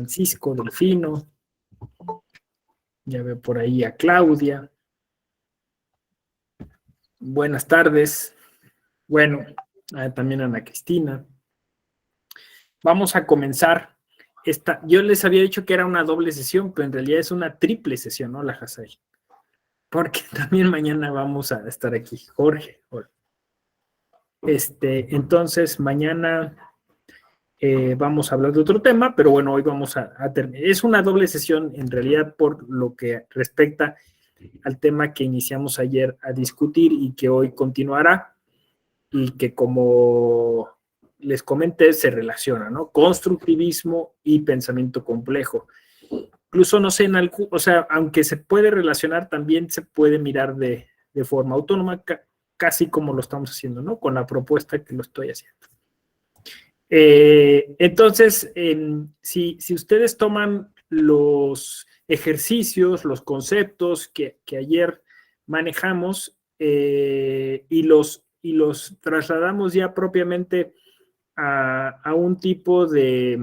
Francisco Delfino, ya veo por ahí a Claudia. Buenas tardes. Bueno, también a Ana Cristina. Vamos a comenzar esta. Yo les había dicho que era una doble sesión, pero en realidad es una triple sesión, ¿no, la Hasai? Porque también mañana vamos a estar aquí. Jorge. Entonces, mañana vamos a hablar de otro tema, pero bueno, hoy vamos a terminar. Es una doble sesión en realidad por lo que respecta al tema que iniciamos ayer a discutir y que hoy continuará y que, como les comenté, se relaciona, ¿no? Constructivismo y pensamiento complejo. Incluso, no sé, o sea, aunque se puede relacionar, también se puede mirar de forma autónoma, casi como lo estamos haciendo, ¿no? Con la propuesta que lo estoy haciendo. Entonces, si ustedes toman los ejercicios, los conceptos que ayer manejamos y los trasladamos ya propiamente a un tipo de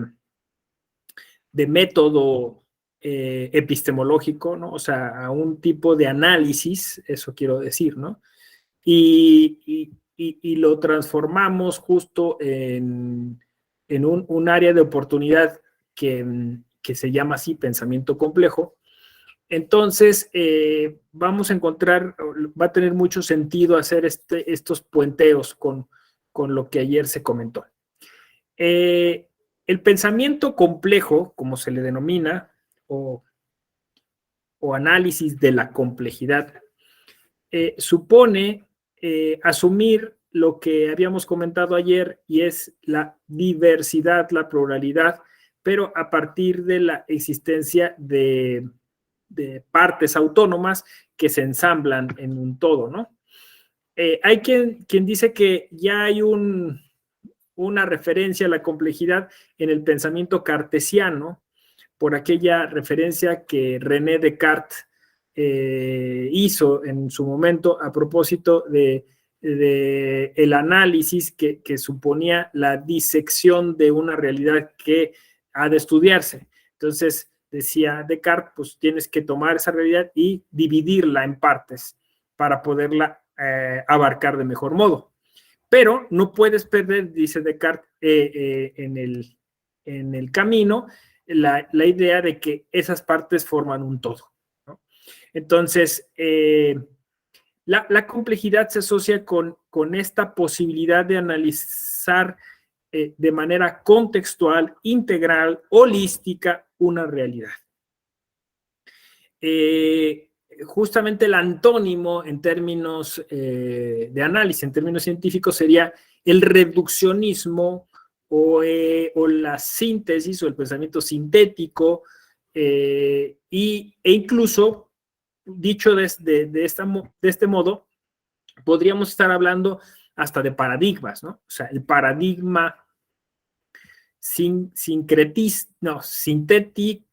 método epistemológico, ¿no? O sea, a un tipo de análisis, eso quiero decir, ¿no? Y lo transformamos justo en un área de oportunidad que se llama así pensamiento complejo. Entonces, vamos a encontrar, va a tener mucho sentido hacer estos puenteos con lo que ayer se comentó. El pensamiento complejo, como se le denomina, o análisis de la complejidad, supone asumir lo que habíamos comentado ayer, y es la diversidad, la pluralidad, pero a partir de la existencia de partes autónomas que se ensamblan en un todo, ¿no? Hay quien dice que ya hay una referencia a la complejidad en el pensamiento cartesiano, por aquella referencia que René Descartes hizo en su momento a propósito de el análisis que suponía la disección de una realidad que ha de estudiarse. Entonces, decía Descartes, pues tienes que tomar esa realidad y dividirla en partes para poderla abarcar de mejor modo. Pero no puedes perder, dice Descartes, en el camino, la idea de que esas partes forman un todo, ¿no? Entonces, la complejidad se asocia con esta posibilidad de analizar de manera contextual, integral, holística, una realidad. Justamente el antónimo en términos de análisis, en términos científicos, sería el reduccionismo o la síntesis o el pensamiento sintético, e incluso, dicho de este modo, podríamos estar hablando hasta de paradigmas, ¿no? O sea, el paradigma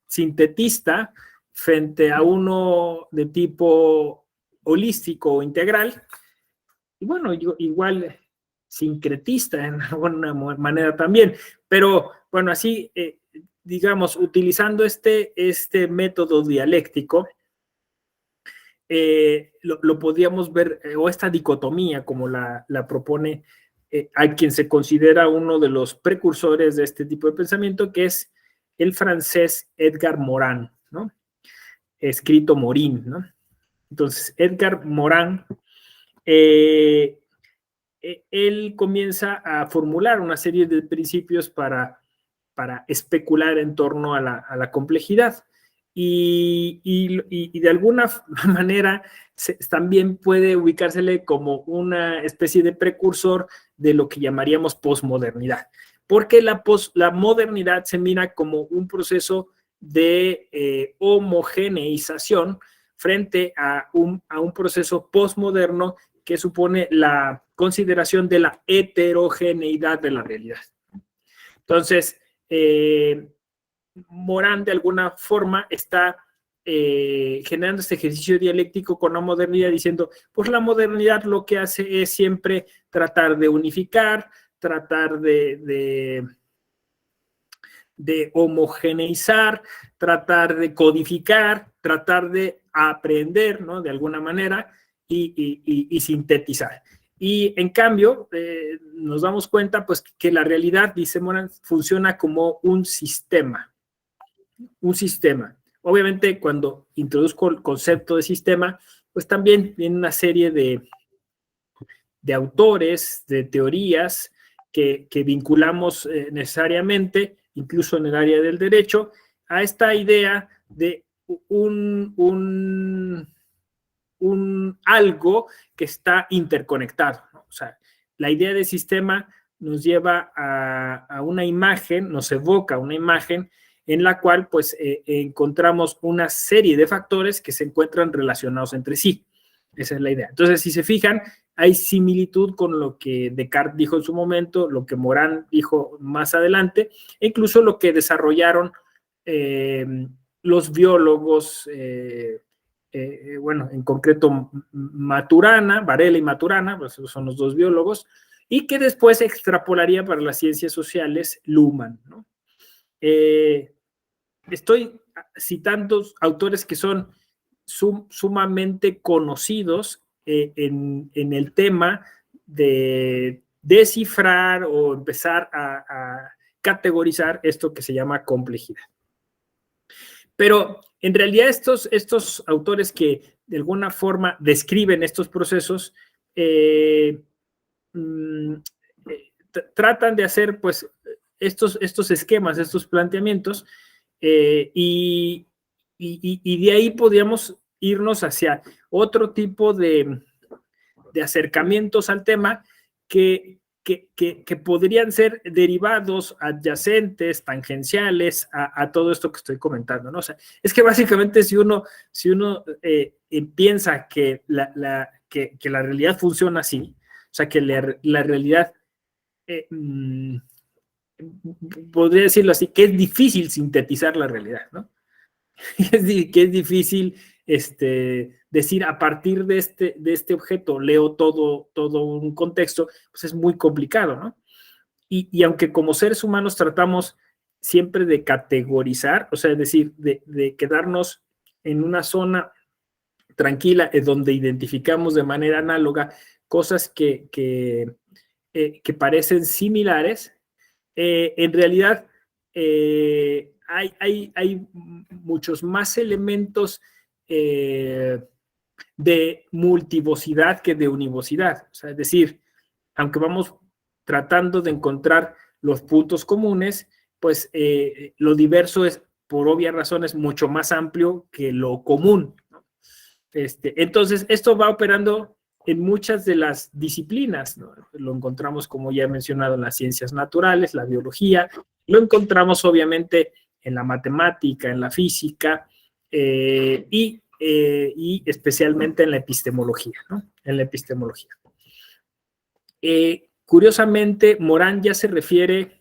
sintetista frente a uno de tipo holístico o integral, y bueno, igual sincretista en alguna manera también, pero bueno, así, digamos, utilizando este método dialéctico, lo podríamos ver, o esta dicotomía como la propone a quien se considera uno de los precursores de este tipo de pensamiento, que es el francés Edgar Morin, ¿no? Escrito Morin, ¿no? Entonces, Edgar Morin, él comienza a formular una serie de principios para especular en torno a la complejidad. Y de alguna manera también puede ubicársele como una especie de precursor de lo que llamaríamos posmodernidad, porque la modernidad se mira como un proceso de homogeneización frente a un proceso posmoderno que supone la consideración de la heterogeneidad de la realidad. Entonces, Morin de alguna forma está generando este ejercicio dialéctico con la modernidad, diciendo, pues la modernidad lo que hace es siempre tratar de unificar, tratar de de homogeneizar, tratar de codificar, tratar de aprender, ¿no? De alguna manera y sintetizar. Y en cambio, nos damos cuenta pues que la realidad, dice Morán, funciona como un sistema. Un sistema. Obviamente, cuando introduzco el concepto de sistema, pues también viene una serie de autores, de teorías que vinculamos necesariamente, incluso en el área del derecho, a esta idea de un algo que está interconectado, ¿no? O sea, la idea de sistema nos lleva a una imagen, nos evoca una imagen en la cual pues encontramos una serie de factores que se encuentran relacionados entre sí. Esa es la idea. Entonces, si se fijan, hay similitud con lo que Descartes dijo en su momento, lo que Morán dijo más adelante, e incluso lo que desarrollaron los biólogos, bueno, en concreto Maturana, Varela y Maturana, pues son los dos biólogos, y que después extrapolaría para las ciencias sociales Luhmann, ¿no? Estoy citando autores que son sumamente conocidos en el tema de descifrar o empezar a categorizar esto que se llama complejidad. Pero en realidad estos autores que de alguna forma describen estos procesos tratan de hacer pues estos esquemas, estos planteamientos y de ahí podríamos irnos hacia otro tipo de acercamientos al tema que podrían ser derivados, adyacentes, tangenciales a todo esto que estoy comentando, ¿no? O sea, es que básicamente si uno piensa que la realidad funciona así, o sea, que la realidad, podría decirlo así, que es difícil sintetizar la realidad, ¿no? Que es difícil decir a partir de este objeto leo todo un contexto, pues es muy complicado, ¿no? Y aunque como seres humanos tratamos siempre de categorizar, o sea, es decir, de quedarnos en una zona tranquila donde identificamos de manera análoga cosas que parecen similares, en realidad hay muchos más elementos de multivocidad que de univocidad. O sea, es decir, aunque vamos tratando de encontrar los puntos comunes, pues lo diverso es, por obvias razones, mucho más amplio que lo común, ¿no? Entonces, esto va operando en muchas de las disciplinas, ¿no? Lo encontramos, como ya he mencionado, en las ciencias naturales, la biología, lo encontramos obviamente en la matemática, en la física y especialmente en la epistemología, ¿no? En la epistemología. Curiosamente, Morán ya se refiere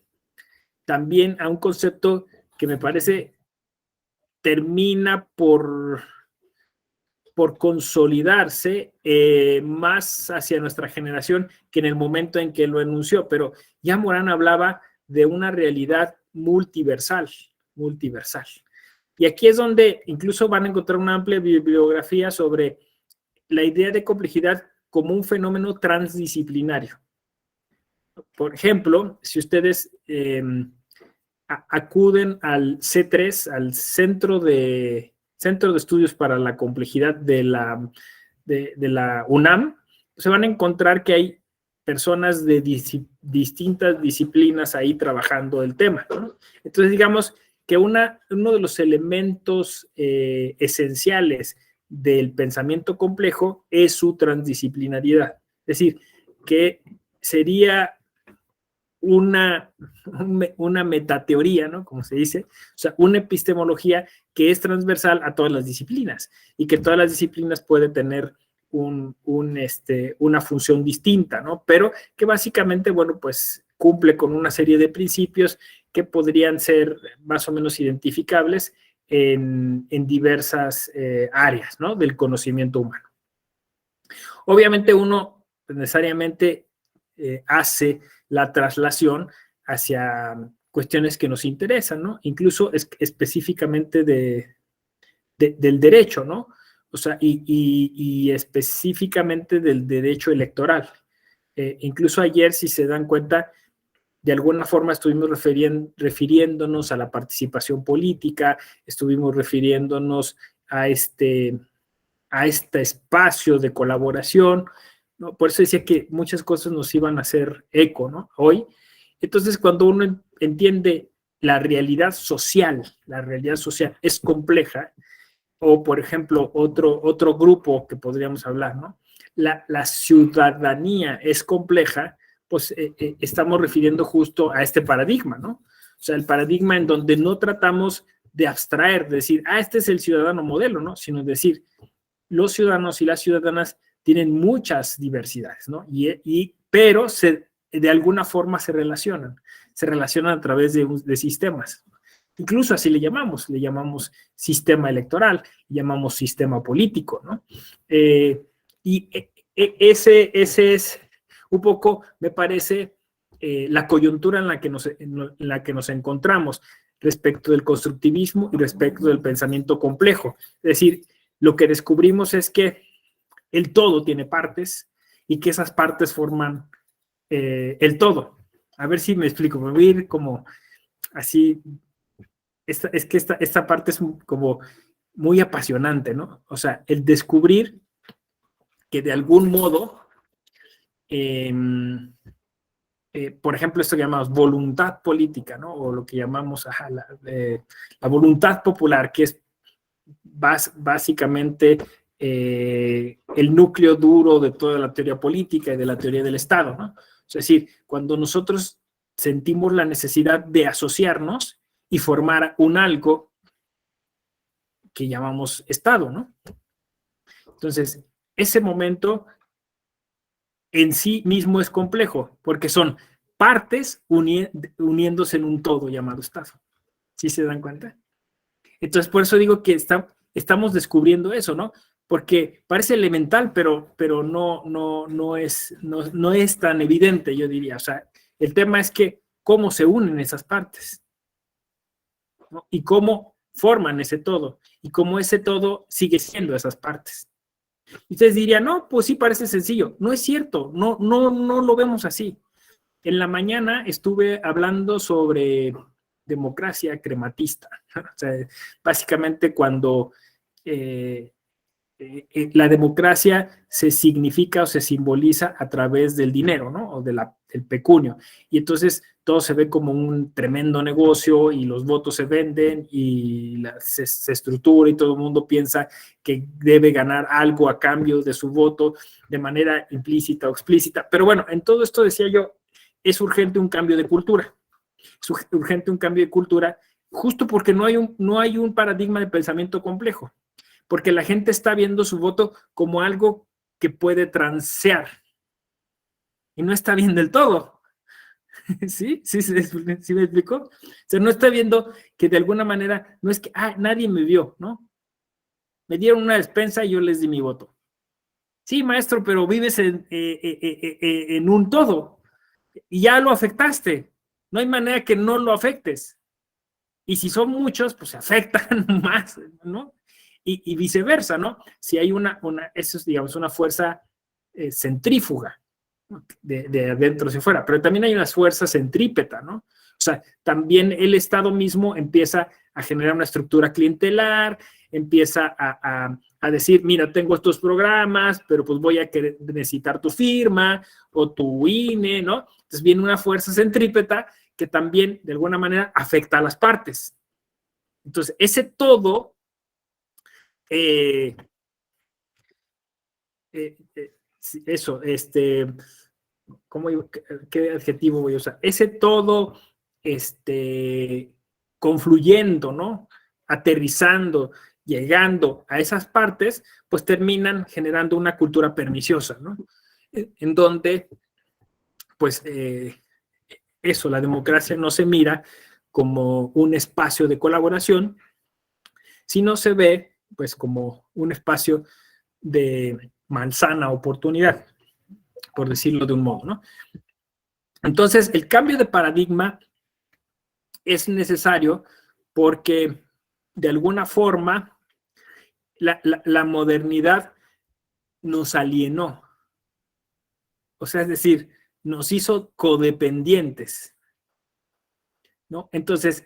también a un concepto que me parece termina por consolidarse más hacia nuestra generación que en el momento en que lo enunció, pero ya Morán hablaba de una realidad multiversal. Y aquí es donde incluso van a encontrar una amplia bibliografía sobre la idea de complejidad como un fenómeno transdisciplinario. Por ejemplo, si ustedes acuden al C3, al Centro de Estudios para la Complejidad de la UNAM, se van a encontrar que hay personas de distintas disciplinas ahí trabajando el tema, ¿no? Entonces, digamos que uno de los elementos esenciales del pensamiento complejo es su transdisciplinariedad. Es decir, que sería una metateoría, ¿no? Como se dice, o sea, una epistemología que es transversal a todas las disciplinas y que todas las disciplinas pueden tener una función distinta, ¿no? Pero que básicamente, bueno, pues cumple con una serie de principios que podrían ser más o menos identificables en diversas áreas, ¿no? Del conocimiento humano. Obviamente uno necesariamente hace la traslación hacia cuestiones que nos interesan, ¿no? Incluso específicamente del derecho, ¿no? O sea, y específicamente del derecho electoral. Incluso ayer, si se dan cuenta, de alguna forma estuvimos refiriéndonos a la participación política, estuvimos refiriéndonos a este espacio de colaboración, ¿no? Por eso decía que muchas cosas nos iban a hacer eco, ¿no? Hoy. Entonces, cuando uno entiende la realidad social es compleja, o por ejemplo, otro grupo que podríamos hablar, ¿no? La ciudadanía es compleja, pues estamos refiriendo justo a este paradigma, ¿no? O sea, el paradigma en donde no tratamos de abstraer, de decir, este es el ciudadano modelo, ¿no? Sino decir, los ciudadanos y las ciudadanas tienen muchas diversidades, ¿no? Pero de alguna forma se relacionan a través de sistemas. Incluso así le llamamos sistema electoral, le llamamos sistema político, ¿no? Ese es un poco, me parece, la coyuntura en la que nos encontramos respecto del constructivismo y respecto del pensamiento complejo. Es decir, lo que descubrimos es que el todo tiene partes y que esas partes forman el todo. A ver si me explico, me voy a ir como así. Esta parte es como muy apasionante, ¿no? O sea, el descubrir que de algún modo, por ejemplo, esto que llamamos voluntad política, ¿no? O lo que llamamos la voluntad popular, que es básicamente el núcleo duro de toda la teoría política y de la teoría del Estado, ¿no? Es decir, cuando nosotros sentimos la necesidad de asociarnos y formar un algo que llamamos Estado, ¿no? Entonces, ese momento en sí mismo es complejo, porque son partes uniéndose en un todo llamado Estado. ¿Sí se dan cuenta? Entonces, por eso digo que estamos descubriendo eso, ¿no? Porque parece elemental, pero no es tan evidente, yo diría. O sea, el tema es que cómo se unen esas partes, ¿no? Y cómo forman ese todo, y cómo ese todo sigue siendo esas partes. Y ustedes dirían, no, pues sí parece sencillo. No es cierto, no lo vemos así. En la mañana estuve hablando sobre democracia crematista. O sea, básicamente cuando la democracia se significa o se simboliza a través del dinero, ¿no? O del pecunio. Y entonces todo se ve como un tremendo negocio y los votos se venden y se estructura y todo el mundo piensa que debe ganar algo a cambio de su voto de manera implícita o explícita. Pero bueno, en todo esto decía yo, es urgente un cambio de cultura. Es urgente un cambio de cultura justo porque no hay un paradigma de pensamiento complejo. Porque la gente está viendo su voto como algo que puede transear y no está bien del todo. ¿Sí? ¿Sí me explico? O sea, no está viendo que de alguna manera, no es que, nadie me vio, ¿no? Me dieron una despensa y yo les di mi voto. Sí, maestro, pero vives en un todo y ya lo afectaste. No hay manera que no lo afectes. Y si son muchos, pues se afectan más, ¿no? Y viceversa, ¿no? Si hay eso es, digamos, una fuerza centrífuga, ¿no? De adentro hacia afuera, pero también hay una fuerza centrípeta, ¿no? O sea, también el Estado mismo empieza a generar una estructura clientelar, empieza a decir, mira, tengo estos programas, pero pues voy a necesitar tu firma o tu INE, ¿no? Entonces viene una fuerza centrípeta que también, de alguna manera, afecta a las partes. Entonces, ese todo eso, ¿qué adjetivo voy a usar? Ese todo, confluyendo, ¿no? Aterrizando, llegando a esas partes, pues terminan generando una cultura perniciosa, ¿no? En donde, pues, eso, la democracia no se mira como un espacio de colaboración, sino se ve, pues, como un espacio de manzana oportunidad, por decirlo de un modo, ¿no? Entonces, el cambio de paradigma es necesario porque de alguna forma la modernidad nos alienó. O sea, es decir, nos hizo codependientes, ¿no? Entonces,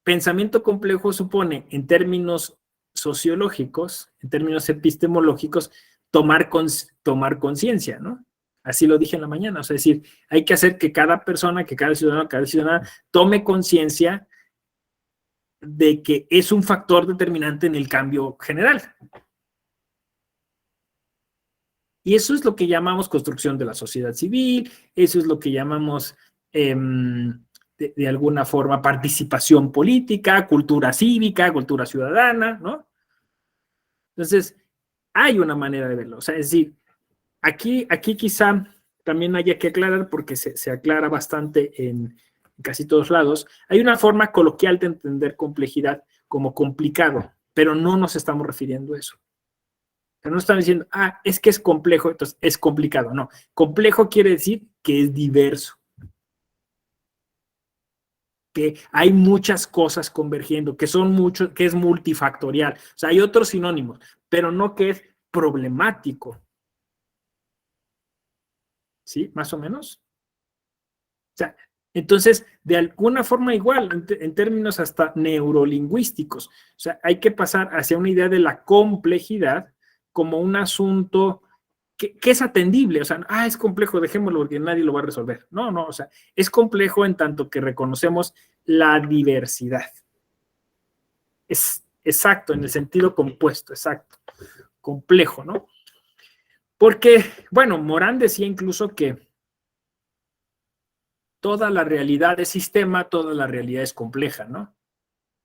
pensamiento complejo supone, en términos sociológicos, en términos epistemológicos, tomar conciencia, ¿no? Así lo dije en la mañana, o sea, es decir, hay que hacer que cada persona, que cada ciudadana tome conciencia de que es un factor determinante en el cambio general. Y eso es lo que llamamos construcción de la sociedad civil, eso es lo que llamamos, de alguna forma, participación política, cultura cívica, cultura ciudadana, ¿no? Entonces, hay una manera de verlo. O sea, es decir, aquí quizá también haya que aclarar, porque se aclara bastante en casi todos lados, hay una forma coloquial de entender complejidad como complicado, pero no nos estamos refiriendo a eso. Pero no están diciendo, es que es complejo, entonces es complicado. No, complejo quiere decir que es diverso, que hay muchas cosas convergiendo, que son muchos, que es multifactorial. O sea, hay otros sinónimos, pero no que es problemático. ¿Sí? Más o menos. O sea, entonces, de alguna forma igual, en términos hasta neurolingüísticos, o sea, hay que pasar hacia una idea de la complejidad como un asunto que es atendible, o sea, es complejo, dejémoslo porque nadie lo va a resolver. No, no, o sea, es complejo en tanto que reconocemos la diversidad. Es exacto, en el sentido compuesto, exacto, complejo, ¿no? Porque, bueno, Morán decía incluso que toda la realidad es sistema, toda la realidad es compleja, ¿no?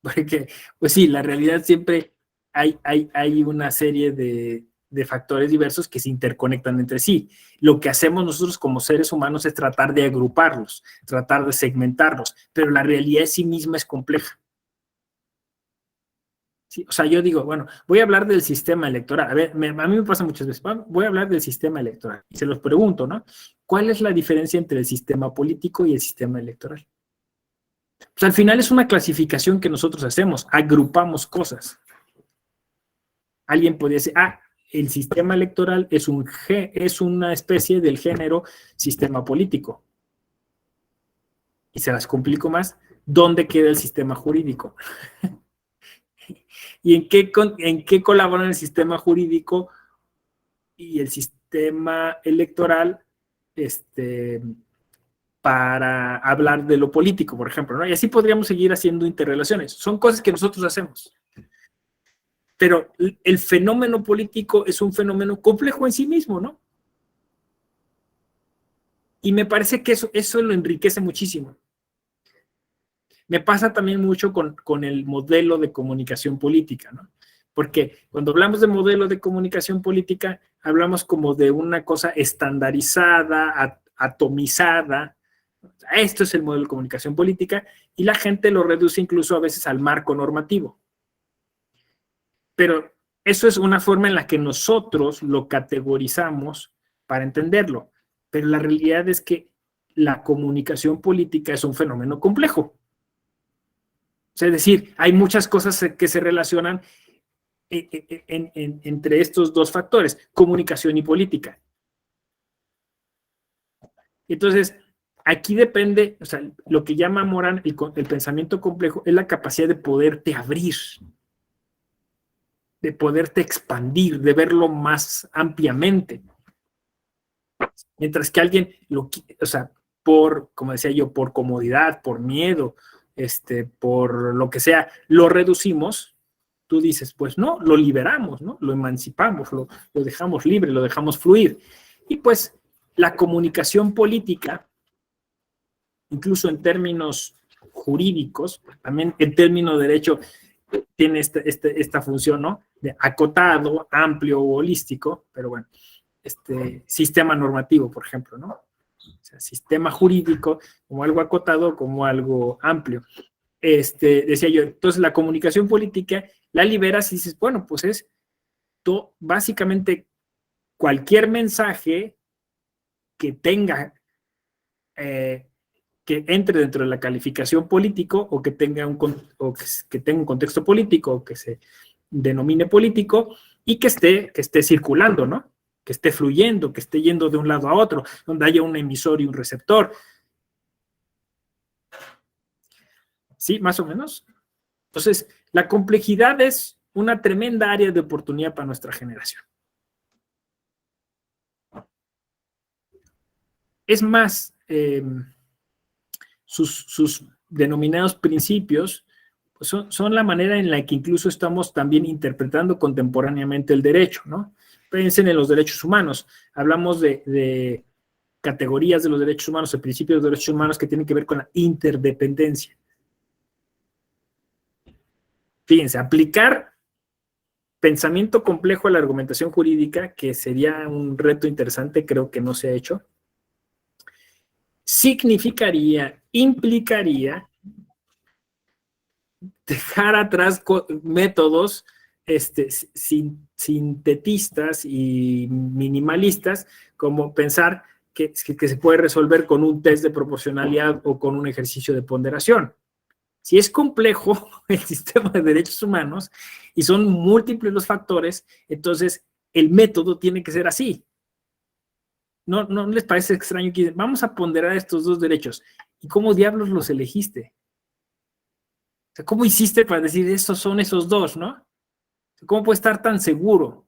Porque, pues sí, la realidad siempre hay una serie de factores diversos que se interconectan entre sí. Lo que hacemos nosotros como seres humanos es tratar de agruparlos, tratar de segmentarlos, pero la realidad en sí misma es compleja. ¿Sí? O sea, yo digo, bueno, voy a hablar del sistema electoral. A ver, a mí me pasa muchas veces, voy a hablar del sistema electoral y se los pregunto, ¿no? ¿Cuál es la diferencia entre el sistema político y el sistema electoral? Pues al final es una clasificación que nosotros hacemos, agrupamos cosas. Alguien podría decir, el sistema electoral es una especie del género sistema político. Y se las complico más, ¿dónde queda el sistema jurídico? ¿Y en qué colaboran el sistema jurídico y el sistema electoral para hablar de lo político, por ejemplo, ¿no? Y así podríamos seguir haciendo interrelaciones. Son cosas que nosotros hacemos. Pero el fenómeno político es un fenómeno complejo en sí mismo, ¿no? Y me parece que eso lo enriquece muchísimo. Me pasa también mucho con el modelo de comunicación política, ¿no? Porque cuando hablamos de modelo de comunicación política, hablamos como de una cosa estandarizada, atomizada. Esto es el modelo de comunicación política y la gente lo reduce incluso a veces al marco normativo. Pero eso es una forma en la que nosotros lo categorizamos para entenderlo. Pero la realidad es que la comunicación política es un fenómeno complejo. Es decir, hay muchas cosas que se relacionan entre estos dos factores, comunicación y política. Entonces, aquí depende, o sea, lo que llama Morán el pensamiento complejo es la capacidad de poderte abrir, de poderte expandir, de verlo más ampliamente. Mientras que alguien, o sea, como decía yo, por comodidad, por miedo, por lo que sea, lo reducimos, tú dices, pues no, lo liberamos, ¿no? Lo emancipamos, lo dejamos libre, lo dejamos fluir. Y pues la comunicación política, incluso en términos jurídicos, también en términos de derecho, tiene esta función, ¿no? De acotado, amplio o holístico, pero bueno, sistema normativo, por ejemplo, ¿no? O sea, sistema jurídico como algo acotado, como algo amplio. Decía yo, entonces la comunicación política la liberas y dices, bueno, pues es básicamente cualquier mensaje que tenga que entre dentro de la calificación político o que tenga que tenga un contexto político o que se denomine político y que esté circulando, ¿no? Que esté fluyendo, que esté yendo de un lado a otro, donde haya un emisor y un receptor. ¿Sí? Más o menos. Entonces, la complejidad es una tremenda área de oportunidad para nuestra generación. Es más, sus denominados principios pues son la manera en la que incluso estamos también interpretando contemporáneamente el derecho, ¿no? Piensen en los derechos humanos. Hablamos de categorías de los derechos humanos, de principios de los derechos humanos que tienen que ver con la interdependencia. Fíjense, aplicar pensamiento complejo a la argumentación jurídica, que sería un reto interesante, creo que no se ha hecho, implicaría dejar atrás métodos sintetistas y minimalistas, como pensar que se puede resolver con un test de proporcionalidad o con un ejercicio de ponderación. Si es complejo el sistema de derechos humanos y son múltiples los factores, entonces el método tiene que ser así. ¿No les parece extraño que vamos a ponderar estos dos derechos? ¿Y cómo diablos los elegiste? O sea, ¿cómo hiciste para decir esos son esos dos, no? ¿Cómo puedes estar tan seguro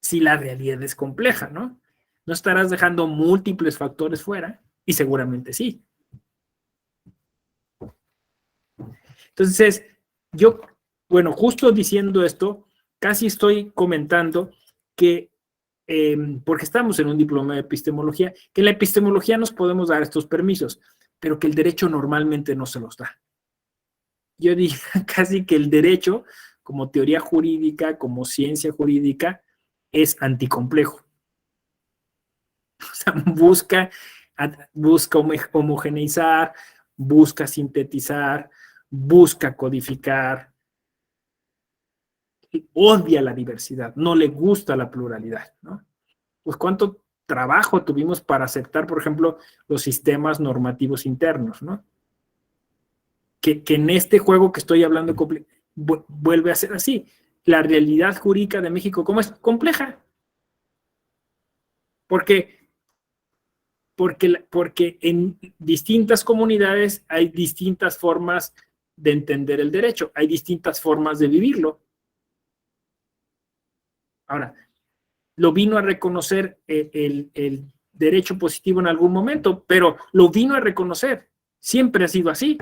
si la realidad es compleja, no? No estarás dejando múltiples factores fuera y seguramente sí. Entonces, yo, bueno, justo diciendo esto, casi estoy comentando que, porque estamos en un diploma de epistemología, que en la epistemología nos podemos dar estos permisos, pero que el derecho normalmente no se los da. Yo diría casi que el derecho, como teoría jurídica, como ciencia jurídica, es anticomplejo. O sea, busca homogeneizar, busca sintetizar, busca codificar, odia la diversidad, no le gusta la pluralidad, ¿no? Pues cuánto trabajo tuvimos para aceptar, por ejemplo, los sistemas normativos internos, ¿no? Que en este juego que estoy hablando vuelve a ser así. La realidad jurídica de México, ¿cómo es? Compleja. Porque, porque en distintas comunidades hay distintas formas de entender el derecho, hay distintas formas de vivirlo. Ahora, lo vino a reconocer el derecho positivo en algún momento, pero lo vino a reconocer. Siempre ha sido así.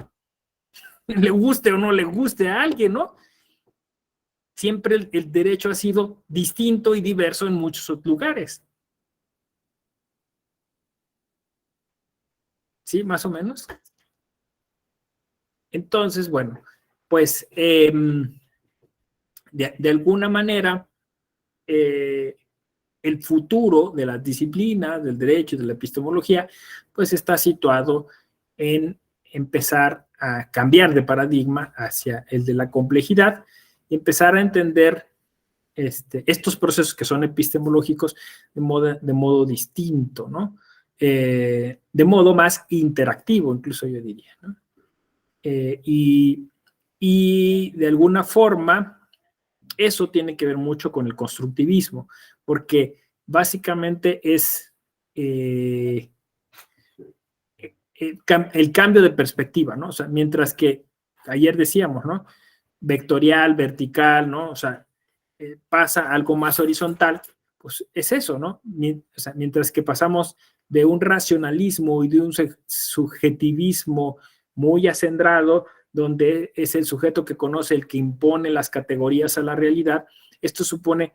Le guste o no le guste a alguien, ¿no? Siempre el derecho ha sido distinto y diverso en muchos lugares. ¿Sí? Más o menos. Entonces, bueno, pues de alguna manera, el futuro de las disciplinas, del derecho y de la epistemología, pues está situado en empezar a cambiar de paradigma hacia el de la complejidad y empezar a entender estos procesos que son epistemológicos de modo distinto, ¿no? De modo más interactivo, incluso yo diría, ¿no? Y de alguna forma, eso tiene que ver mucho con el constructivismo, porque básicamente es el cambio de perspectiva, ¿no? O sea, mientras que ayer decíamos, ¿no? Vectorial, vertical, ¿no? O sea, pasa algo más horizontal, pues es eso, ¿no? O sea, mientras que pasamos de un racionalismo y de un subjetivismo muy acendrado, donde es el sujeto que conoce el que impone las categorías a la realidad, esto supone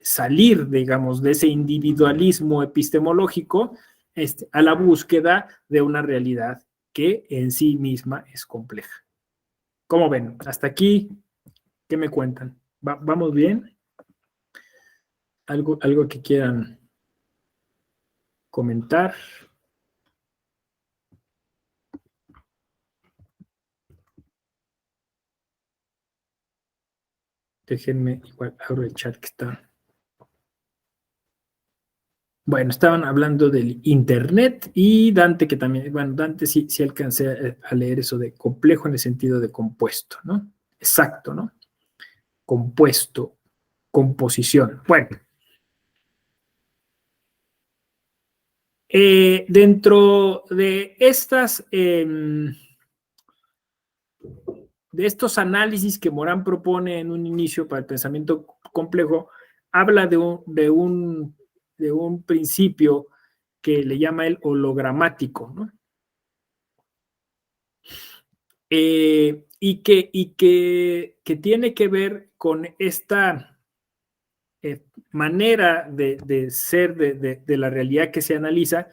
salir, digamos, de ese individualismo epistemológico a la búsqueda de una realidad que en sí misma es compleja. ¿Cómo ven? Hasta aquí, ¿qué me cuentan? ¿Vamos bien? ¿Algo que quieran comentar? Déjenme, igual abro el chat que está. Bueno, estaban hablando del Internet y Dante, que también, bueno, Dante sí alcancé a leer eso de complejo en el sentido de compuesto, ¿no? Exacto, ¿no? Compuesto, composición. Bueno, dentro de de estos análisis que Morán propone en un inicio para el pensamiento complejo, habla de un principio que le llama el hologramático, ¿no? Que tiene que ver con esta manera de ser de la realidad que se analiza,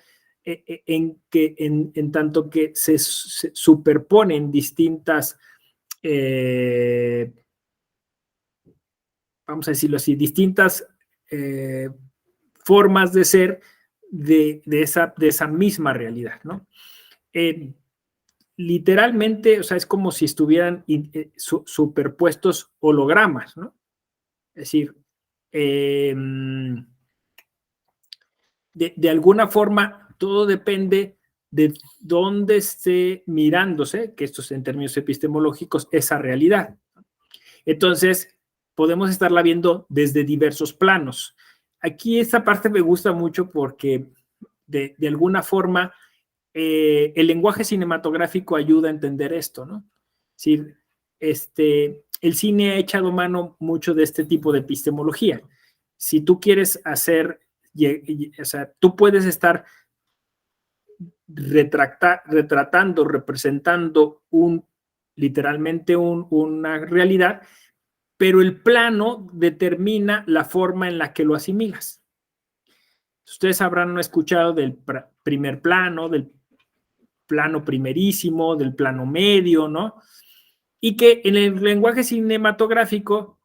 en tanto que se superponen distintas, vamos a decirlo así, distintas formas de ser de esa misma realidad, ¿no? Literalmente, o sea, es como si estuvieran superpuestos hologramas, ¿no? Es decir, de alguna forma todo depende de dónde esté mirándose, que esto es en términos epistemológicos, esa realidad. Entonces, podemos estarla viendo desde diversos planos. Aquí esta parte me gusta mucho porque de alguna forma el lenguaje cinematográfico ayuda a entender esto, ¿no? Es decir, el cine ha echado mano mucho de este tipo de epistemología. Si tú quieres hacer, o sea, tú puedes estar retratando, representando literalmente una realidad, pero el plano determina la forma en la que lo asimilas. Ustedes habrán escuchado del primer plano, del plano primerísimo, del plano medio, ¿no? Y que en el lenguaje cinematográfico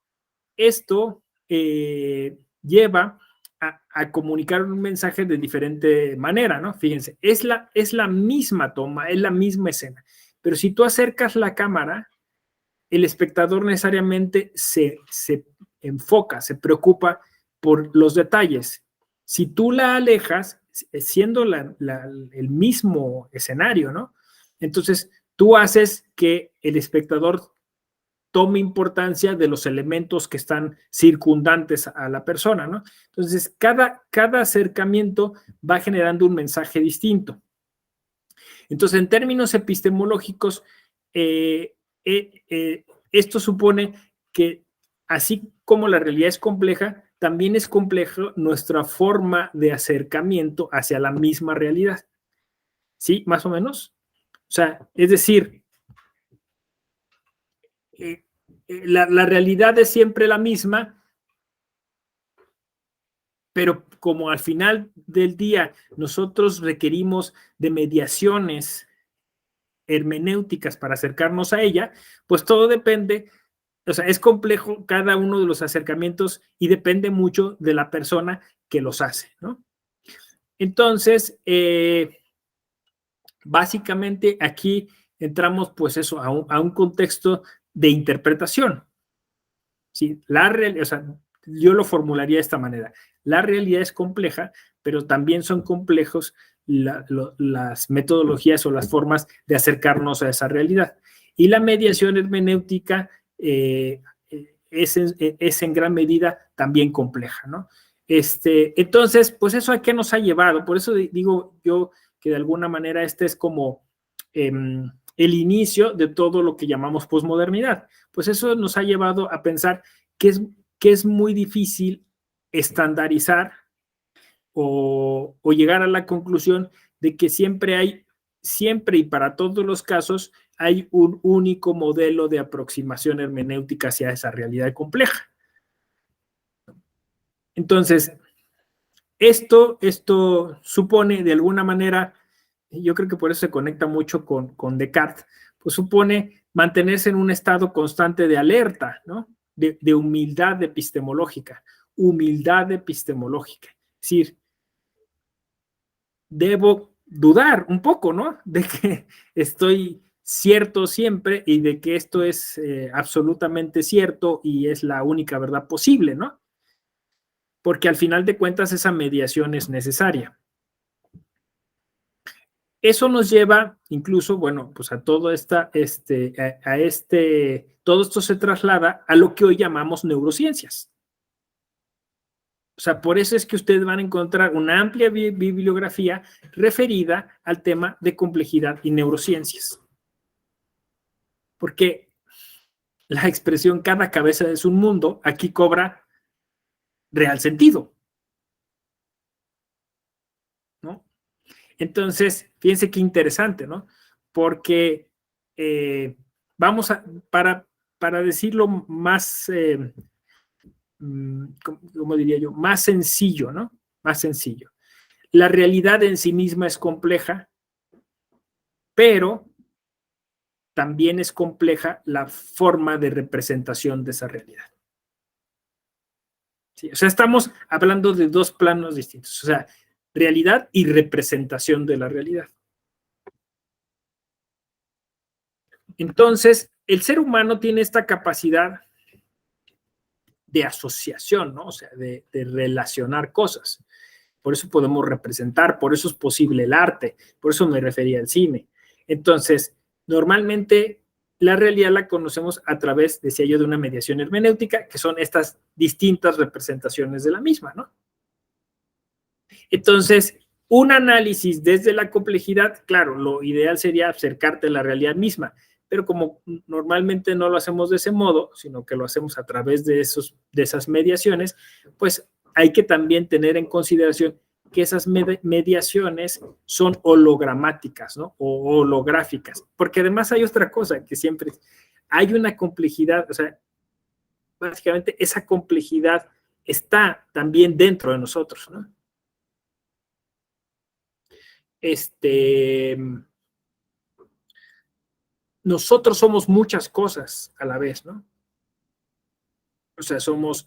esto lleva a comunicar un mensaje de diferente manera, ¿no? Fíjense, es la misma toma, es la misma escena, pero si tú acercas la cámara, el espectador necesariamente se enfoca, se preocupa por los detalles. Si tú la alejas, siendo el mismo escenario, ¿no? Entonces, tú haces que el espectador tome importancia de los elementos que están circundantes a la persona, ¿no? Entonces, cada acercamiento va generando un mensaje distinto. Entonces, en términos epistemológicos, esto supone que así como la realidad es compleja, también es compleja nuestra forma de acercamiento hacia la misma realidad. ¿Sí? Más o menos. O sea, es decir, la realidad es siempre la misma, pero como al final del día nosotros requerimos de mediaciones hermenéuticas para acercarnos a ella, pues todo depende, o sea, es complejo cada uno de los acercamientos y depende mucho de la persona que los hace, ¿no? Entonces, básicamente aquí entramos pues eso, a un contexto de interpretación. ¿Sí? O sea, yo lo formularía de esta manera. La realidad es compleja, pero también son complejos las metodologías o las formas de acercarnos a esa realidad. Y la mediación hermenéutica es en gran medida también compleja, ¿no? Entonces, pues eso a qué nos ha llevado. Por eso digo yo que de alguna manera este es como el inicio de todo lo que llamamos posmodernidad. Pues eso nos ha llevado a pensar que es muy difícil estandarizar o llegar a la conclusión de que siempre y para todos los casos, hay un único modelo de aproximación hermenéutica hacia esa realidad compleja. Entonces, esto supone de alguna manera, yo creo que por eso se conecta mucho con Descartes, pues supone mantenerse en un estado constante de alerta, ¿no? De humildad epistemológica, Es decir, debo dudar un poco, ¿no? De que estoy cierto siempre y de que esto es absolutamente cierto y es la única verdad posible, ¿no? porque al final de cuentas esa mediación es necesaria. Eso nos lleva incluso, bueno, pues a todo todo esto se traslada a lo que hoy llamamos neurociencias. O sea, por eso es que ustedes van a encontrar una amplia bibliografía referida al tema de complejidad y neurociencias. Porque la expresión cada cabeza es un mundo aquí cobra real sentido, ¿no? Entonces, fíjense qué interesante, ¿no? Porque vamos a, para decirlo más, ¿cómo diría yo? Más sencillo, ¿no? Más sencillo. La realidad en sí misma es compleja, pero también es compleja la forma de representación de esa realidad. ¿Sí? O sea, estamos hablando de dos planos distintos, o sea, realidad y representación de la realidad. Entonces, el ser humano tiene esta capacidad de asociación, ¿no? O sea, de relacionar cosas. Por eso podemos representar, por eso es posible el arte, por eso me refería al cine. Entonces, normalmente la realidad la conocemos a través, decía yo, de una mediación hermenéutica, que son estas distintas representaciones de la misma, ¿no? Entonces, un análisis desde la complejidad, claro, lo ideal sería acercarte a la realidad misma, pero como normalmente no lo hacemos de ese modo, sino que lo hacemos a través de esas mediaciones, pues hay que también tener en consideración que esas mediaciones son hologramáticas, ¿no? O holográficas, porque además hay otra cosa que siempre hay una complejidad, o sea, básicamente esa complejidad está también dentro de nosotros, ¿no? Nosotros somos muchas cosas a la vez, ¿no? O sea, somos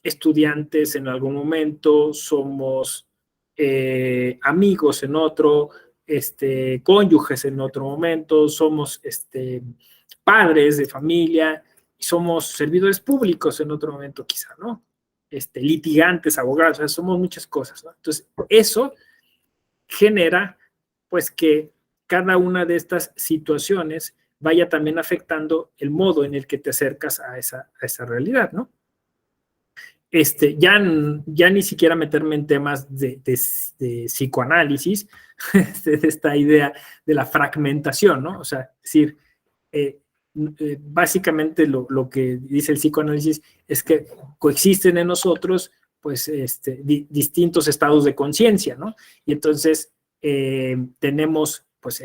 estudiantes en algún momento, somos amigos en otro, cónyuges en otro momento, somos padres de familia, somos servidores públicos en otro momento quizá, ¿no? Litigantes, abogados, o sea, somos muchas cosas, ¿no? Entonces, eso genera, pues, que cada una de estas situaciones vaya también afectando el modo en el que te acercas a esa realidad, ¿no? Ya ni siquiera meterme en temas de psicoanálisis, de esta idea de la fragmentación, ¿no? O sea, es decir, básicamente lo que dice el psicoanálisis es que coexisten en nosotros, pues, distintos estados de conciencia, ¿no? Y entonces tenemos, pues,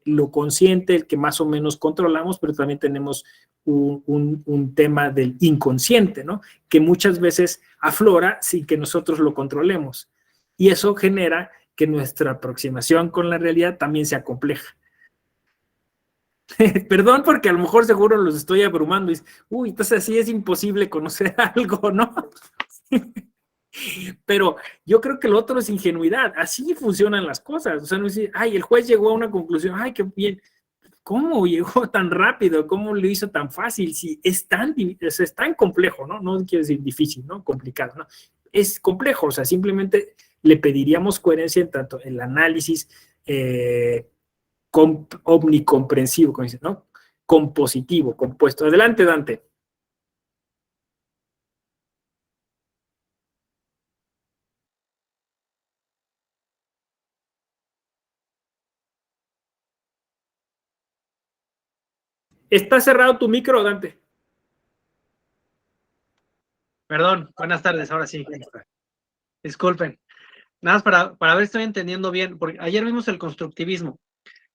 lo consciente, el que más o menos controlamos, pero también tenemos un tema del inconsciente, ¿no? Que muchas veces aflora sin que nosotros lo controlemos. Y eso genera que nuestra aproximación con la realidad también sea compleja. Perdón, porque a lo mejor seguro los estoy abrumando. Y, uy, entonces así es imposible conocer algo, ¿no? Pero yo creo que lo otro es ingenuidad. Así funcionan las cosas. O sea, no decir, ay, el juez llegó a una conclusión, ay, qué bien. ¿Cómo llegó tan rápido? ¿Cómo lo hizo tan fácil? Si es tan complejo, ¿no? No quiero decir difícil, ¿no? Complicado, ¿no? Es complejo, o sea, simplemente le pediríamos coherencia en tanto el análisis omnicomprensivo, como dicen, ¿no? Compositivo, compuesto. Adelante, Dante. ¿Está cerrado tu micro, Dante? Perdón, buenas tardes, ahora sí. Disculpen. Nada más para ver si estoy entendiendo bien, porque ayer vimos el constructivismo,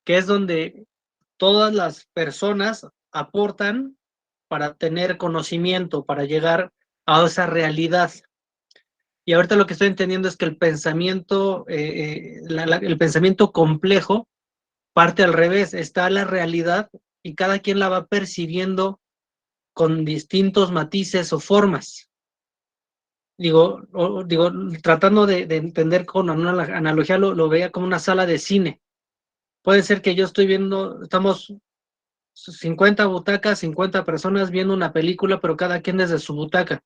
que es donde todas las personas aportan para tener conocimiento, para llegar a esa realidad. Y ahorita lo que estoy entendiendo es que el pensamiento, el pensamiento complejo parte al revés, está la realidad y cada quien la va percibiendo con distintos matices o formas. Digo, tratando de entender con una analogía, lo veía como una sala de cine. Puede ser que yo estoy viendo, estamos 50 butacas, 50 personas viendo una película, pero cada quien desde su butaca.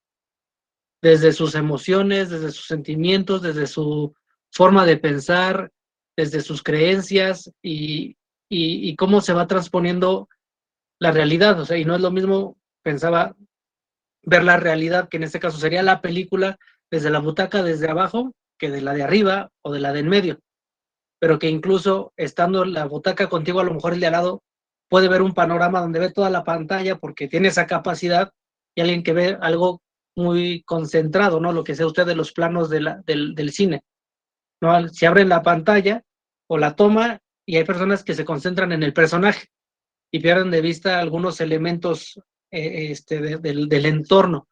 desde sus emociones, desde sus sentimientos, desde su forma de pensar, desde sus creencias y cómo se va transponiendo la realidad. O sea, y no es lo mismo, pensaba, ver la realidad, que en este caso sería la película, desde la butaca, desde abajo, que de la de arriba o de la de en medio. Pero que incluso estando en la butaca contigo, a lo mejor el de al lado puede ver un panorama donde ve toda la pantalla porque tiene esa capacidad, y alguien que ve algo muy concentrado, ¿no? Lo que sea usted de los planos del cine, ¿no? Si abren la pantalla o la toma y hay personas que se concentran en el personaje y pierden de vista algunos elementos del entorno.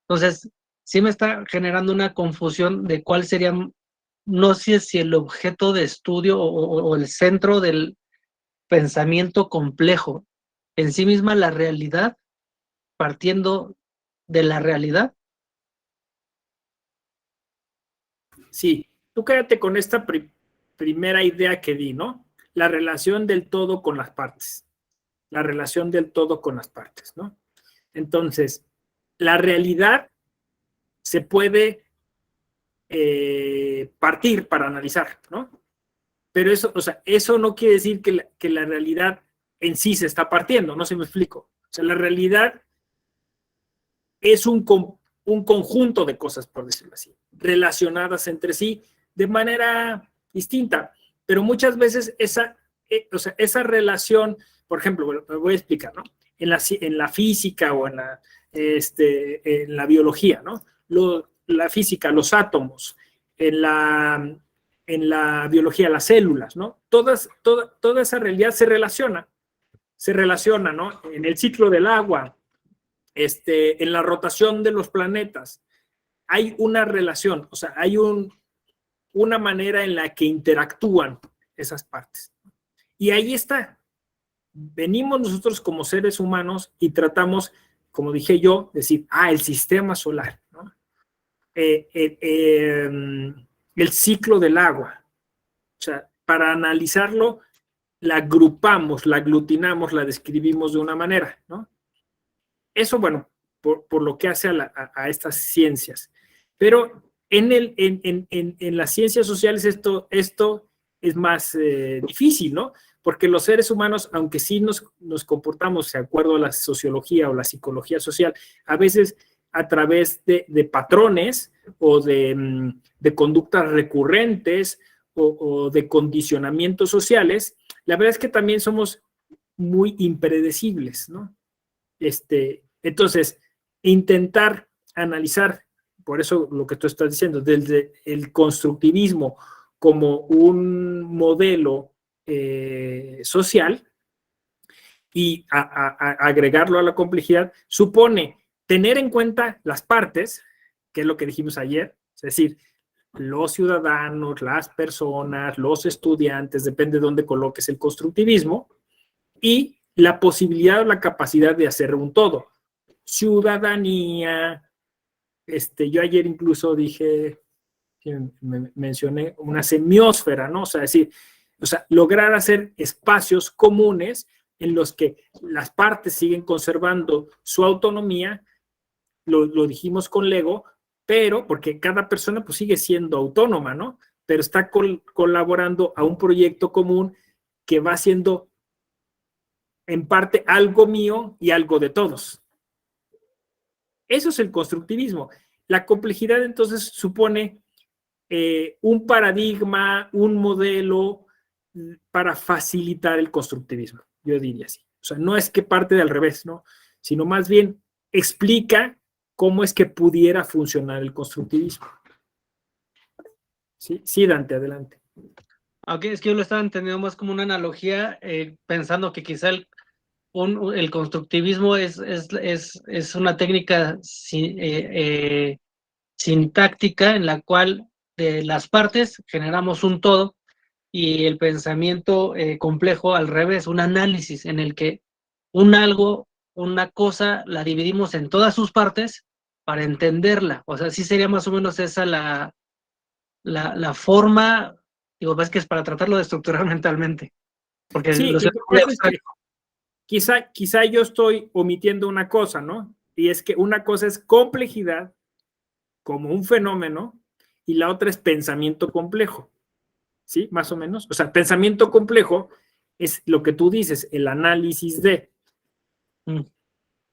Entonces, sí me está generando una confusión de cuál sería, no sé si el objeto de estudio o el centro del pensamiento complejo, en sí misma la realidad, partiendo de la realidad. Sí, tú quédate con esta primera idea que di, ¿no? La relación del todo con las partes. La relación del todo con las partes, ¿no? Entonces, la realidad se puede partir para analizar, ¿no? Pero eso, o sea, eso no quiere decir que la realidad en sí se está partiendo, no sé si me explico. O sea, la realidad es un conjunto de cosas, por decirlo así, relacionadas entre sí de manera distinta, pero muchas veces o sea, esa relación, por ejemplo, bueno, me voy a explicar, ¿no? En la física o en la biología, ¿no? La física, los átomos, en la biología, las células, ¿no? Toda esa realidad se relaciona, ¿no? En el ciclo del agua, en la rotación de los planetas, hay una relación, o sea, hay una manera en la que interactúan esas partes. Y ahí está. Venimos nosotros como seres humanos y tratamos, como dije yo, decir, el sistema solar, ¿no? El ciclo del agua. O sea, para analizarlo, la agrupamos, la aglutinamos, la describimos de una manera, ¿no? Eso, bueno, por lo que hace a estas ciencias. Pero en las ciencias sociales esto es más difícil, ¿no? Porque los seres humanos, aunque sí nos comportamos de acuerdo a la sociología o la psicología social, a veces a través de patrones o de conductas recurrentes o de condicionamientos sociales, la verdad es que también somos muy impredecibles, ¿no? Entonces, intentar analizar, por eso lo que tú estás diciendo, desde el constructivismo como un modelo social y agregarlo a la complejidad, supone tener en cuenta las partes, que es lo que dijimos ayer, es decir, los ciudadanos, las personas, los estudiantes, depende de dónde coloques el constructivismo, y la posibilidad o la capacidad de hacer un todo. Ciudadanía, yo ayer incluso dije, mencioné una semiósfera, ¿no? O sea, decir, lograr hacer espacios comunes en los que las partes siguen conservando su autonomía, lo dijimos con Lego, pero porque cada persona pues sigue siendo autónoma, ¿no? Pero está colaborando a un proyecto común que va siendo en parte algo mío y algo de todos. Eso es el constructivismo. La complejidad entonces supone un paradigma, un modelo para facilitar el constructivismo, yo diría así. O sea, no es que parte del revés, ¿no? Sino más bien explica cómo es que pudiera funcionar el constructivismo. Sí, sí, Dante, adelante. Aunque es que yo lo estaba entendiendo más como una analogía, pensando que quizá el constructivismo es una técnica sintáctica en la cual de las partes generamos un todo, y el pensamiento complejo al revés, un análisis en el que una cosa la dividimos en todas sus partes para entenderla. O sea, sí sería más o menos esa la forma, digo, es que es para tratarlo de estructurar mentalmente. Porque sí, lo que pasa es que quizá yo estoy omitiendo una cosa, ¿no? Y es que una cosa es complejidad como un fenómeno y la otra es pensamiento complejo, ¿sí? Más o menos. O sea, pensamiento complejo es lo que tú dices, el análisis de,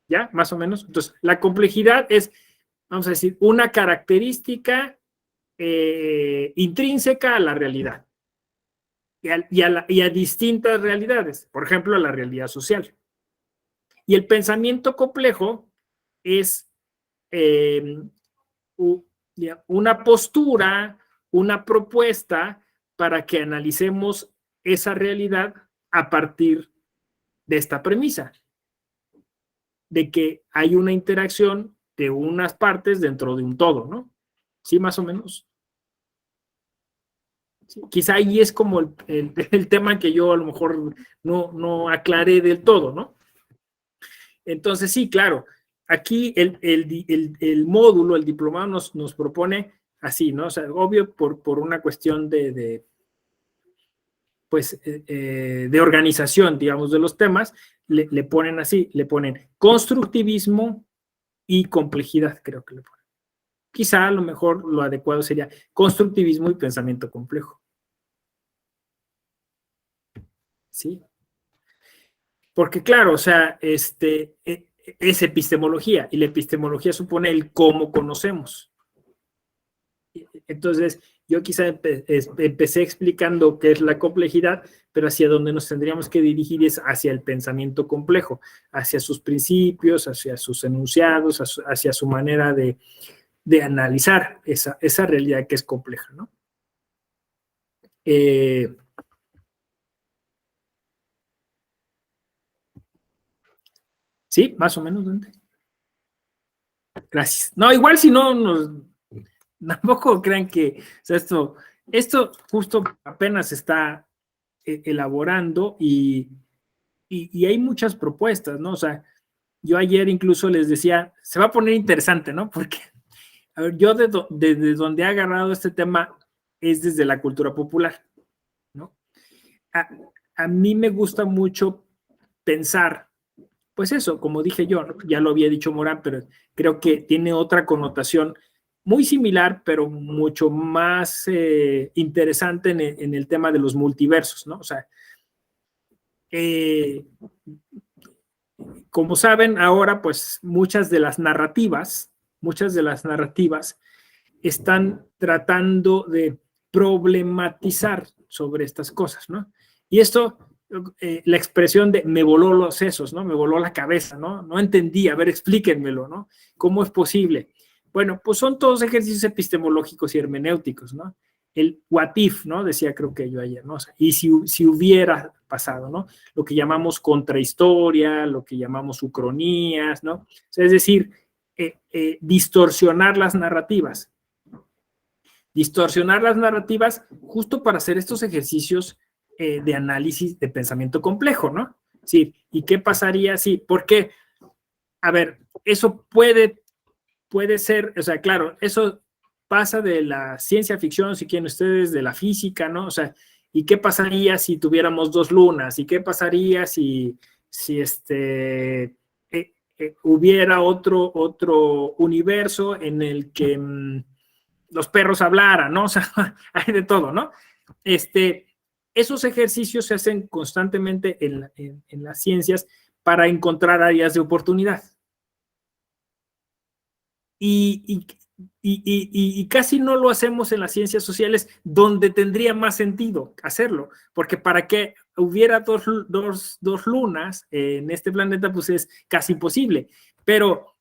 ¿ya? Más o menos. Entonces, la complejidad es, vamos a decir, una característica intrínseca a la realidad y a distintas realidades, por ejemplo, a la realidad social. Y el pensamiento complejo es una postura, una propuesta para que analicemos esa realidad a partir de esta premisa, de que hay una interacción de unas partes dentro de un todo, ¿no? Sí, más o menos. Sí, quizá ahí es como el tema que yo a lo mejor no aclaré del todo, ¿no? Entonces, sí, claro, aquí el módulo, el diplomado nos propone así, ¿no? O sea, obvio por una cuestión pues, de organización, digamos, de los temas, le ponen así, le ponen constructivismo y complejidad, creo que le ponen. Quizá a lo mejor lo adecuado sería constructivismo y pensamiento complejo. ¿Sí? Porque claro, o sea, es epistemología y la epistemología supone el cómo conocemos. Entonces, yo quizá empecé explicando qué es la complejidad, pero hacia donde nos tendríamos que dirigir es hacia el pensamiento complejo, hacia sus principios, hacia sus enunciados, hacia su manera de analizar esa realidad que es compleja, ¿no? Sí, más o menos, Dante. Gracias. No, igual si no, tampoco crean que, o sea, esto justo apenas está elaborando y hay muchas propuestas, ¿no? O sea, yo ayer incluso les decía, se va a poner interesante, ¿no? Porque, a ver, yo desde donde he agarrado este tema es desde la cultura popular, ¿no? A mí me gusta mucho pensar, pues eso, como dije yo, ¿no? Ya lo había dicho Morán, pero creo que tiene otra connotación muy similar, pero mucho más interesante en el tema de los multiversos, ¿no? O sea, como saben, ahora pues muchas de las narrativas están tratando de problematizar sobre estas cosas, ¿no? Y esto, la expresión de me voló los sesos, ¿no? Me voló la cabeza, ¿no? No entendí, a ver, explíquenmelo, ¿no? ¿Cómo es posible? Bueno, pues son todos ejercicios epistemológicos y hermenéuticos, ¿no? El what if, ¿no? Decía creo que yo ayer, ¿no? O sea, y si hubiera pasado, ¿no? Lo que llamamos contrahistoria, lo que llamamos ucronías, ¿no? O sea, es decir, distorsionar las narrativas. Distorsionar las narrativas justo para hacer estos ejercicios de análisis de pensamiento complejo, ¿no? Sí, ¿y qué pasaría si? Porque, a ver, eso puede ser, o sea, claro, eso pasa de la ciencia ficción, si quieren ustedes, de la física, ¿no? O sea, ¿y qué pasaría si tuviéramos dos lunas? ¿Y qué pasaría si hubiera otro universo en el que los perros hablaran, ¿no? O sea, hay de todo, ¿no? Esos ejercicios se hacen constantemente en las ciencias para encontrar áreas de oportunidad. Y casi no lo hacemos en las ciencias sociales, donde tendría más sentido hacerlo, porque para que hubiera dos lunas en este planeta, pues es casi imposible. Pero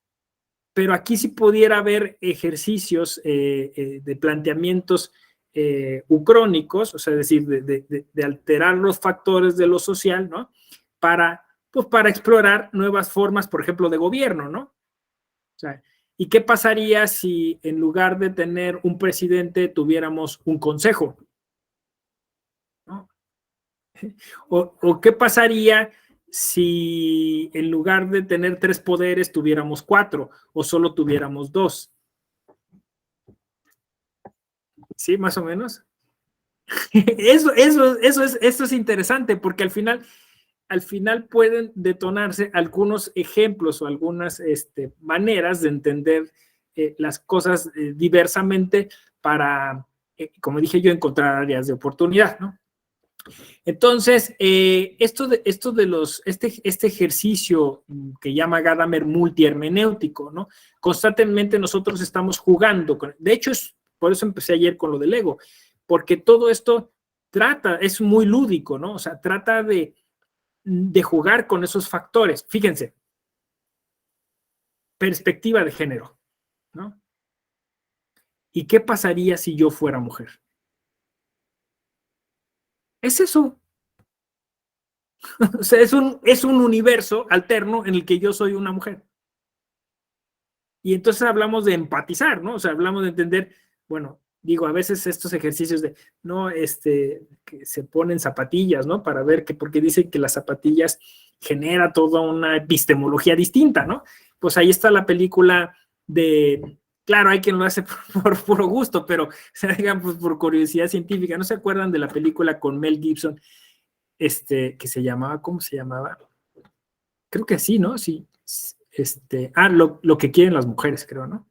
aquí sí pudiera haber ejercicios de planteamientos ucrónicos, o sea, es decir, de alterar los factores de lo social, ¿no? Pues para explorar nuevas formas, por ejemplo, de gobierno, ¿no? O sea, ¿y qué pasaría si en lugar de tener un presidente tuviéramos un consejo? ¿No? ¿O qué pasaría si en lugar de tener 3 poderes tuviéramos 4 o solo tuviéramos 2? ¿Sí, más o menos? Eso es interesante porque al final pueden detonarse algunos ejemplos o algunas maneras de entender las cosas diversamente para, como dije yo, encontrar áreas de oportunidad, ¿no? Entonces, este ejercicio que llama Gadamer multihermenéutico, ¿no? Constantemente nosotros estamos jugando. De hecho, por eso empecé ayer con lo del ego, porque todo esto es muy lúdico, ¿no? O sea, trata de jugar con esos factores. Fíjense, perspectiva de género, ¿no? ¿Y qué pasaría si yo fuera mujer? Es eso. O sea, es un universo alterno en el que yo soy una mujer. Y entonces hablamos de empatizar, ¿no? O sea, hablamos de entender, bueno, digo, a veces estos ejercicios de, no, que se ponen zapatillas, ¿no? Para ver que, porque dicen que las zapatillas genera toda una epistemología distinta, ¿no? Pues ahí está la película de, claro, hay quien lo hace por puro gusto, pero, o sea, digan, pues por curiosidad científica. ¿No se acuerdan de la película con Mel Gibson, que se llamaba, ¿cómo se llamaba? Creo que sí, ¿no? Sí. Lo que quieren las mujeres, creo, ¿no?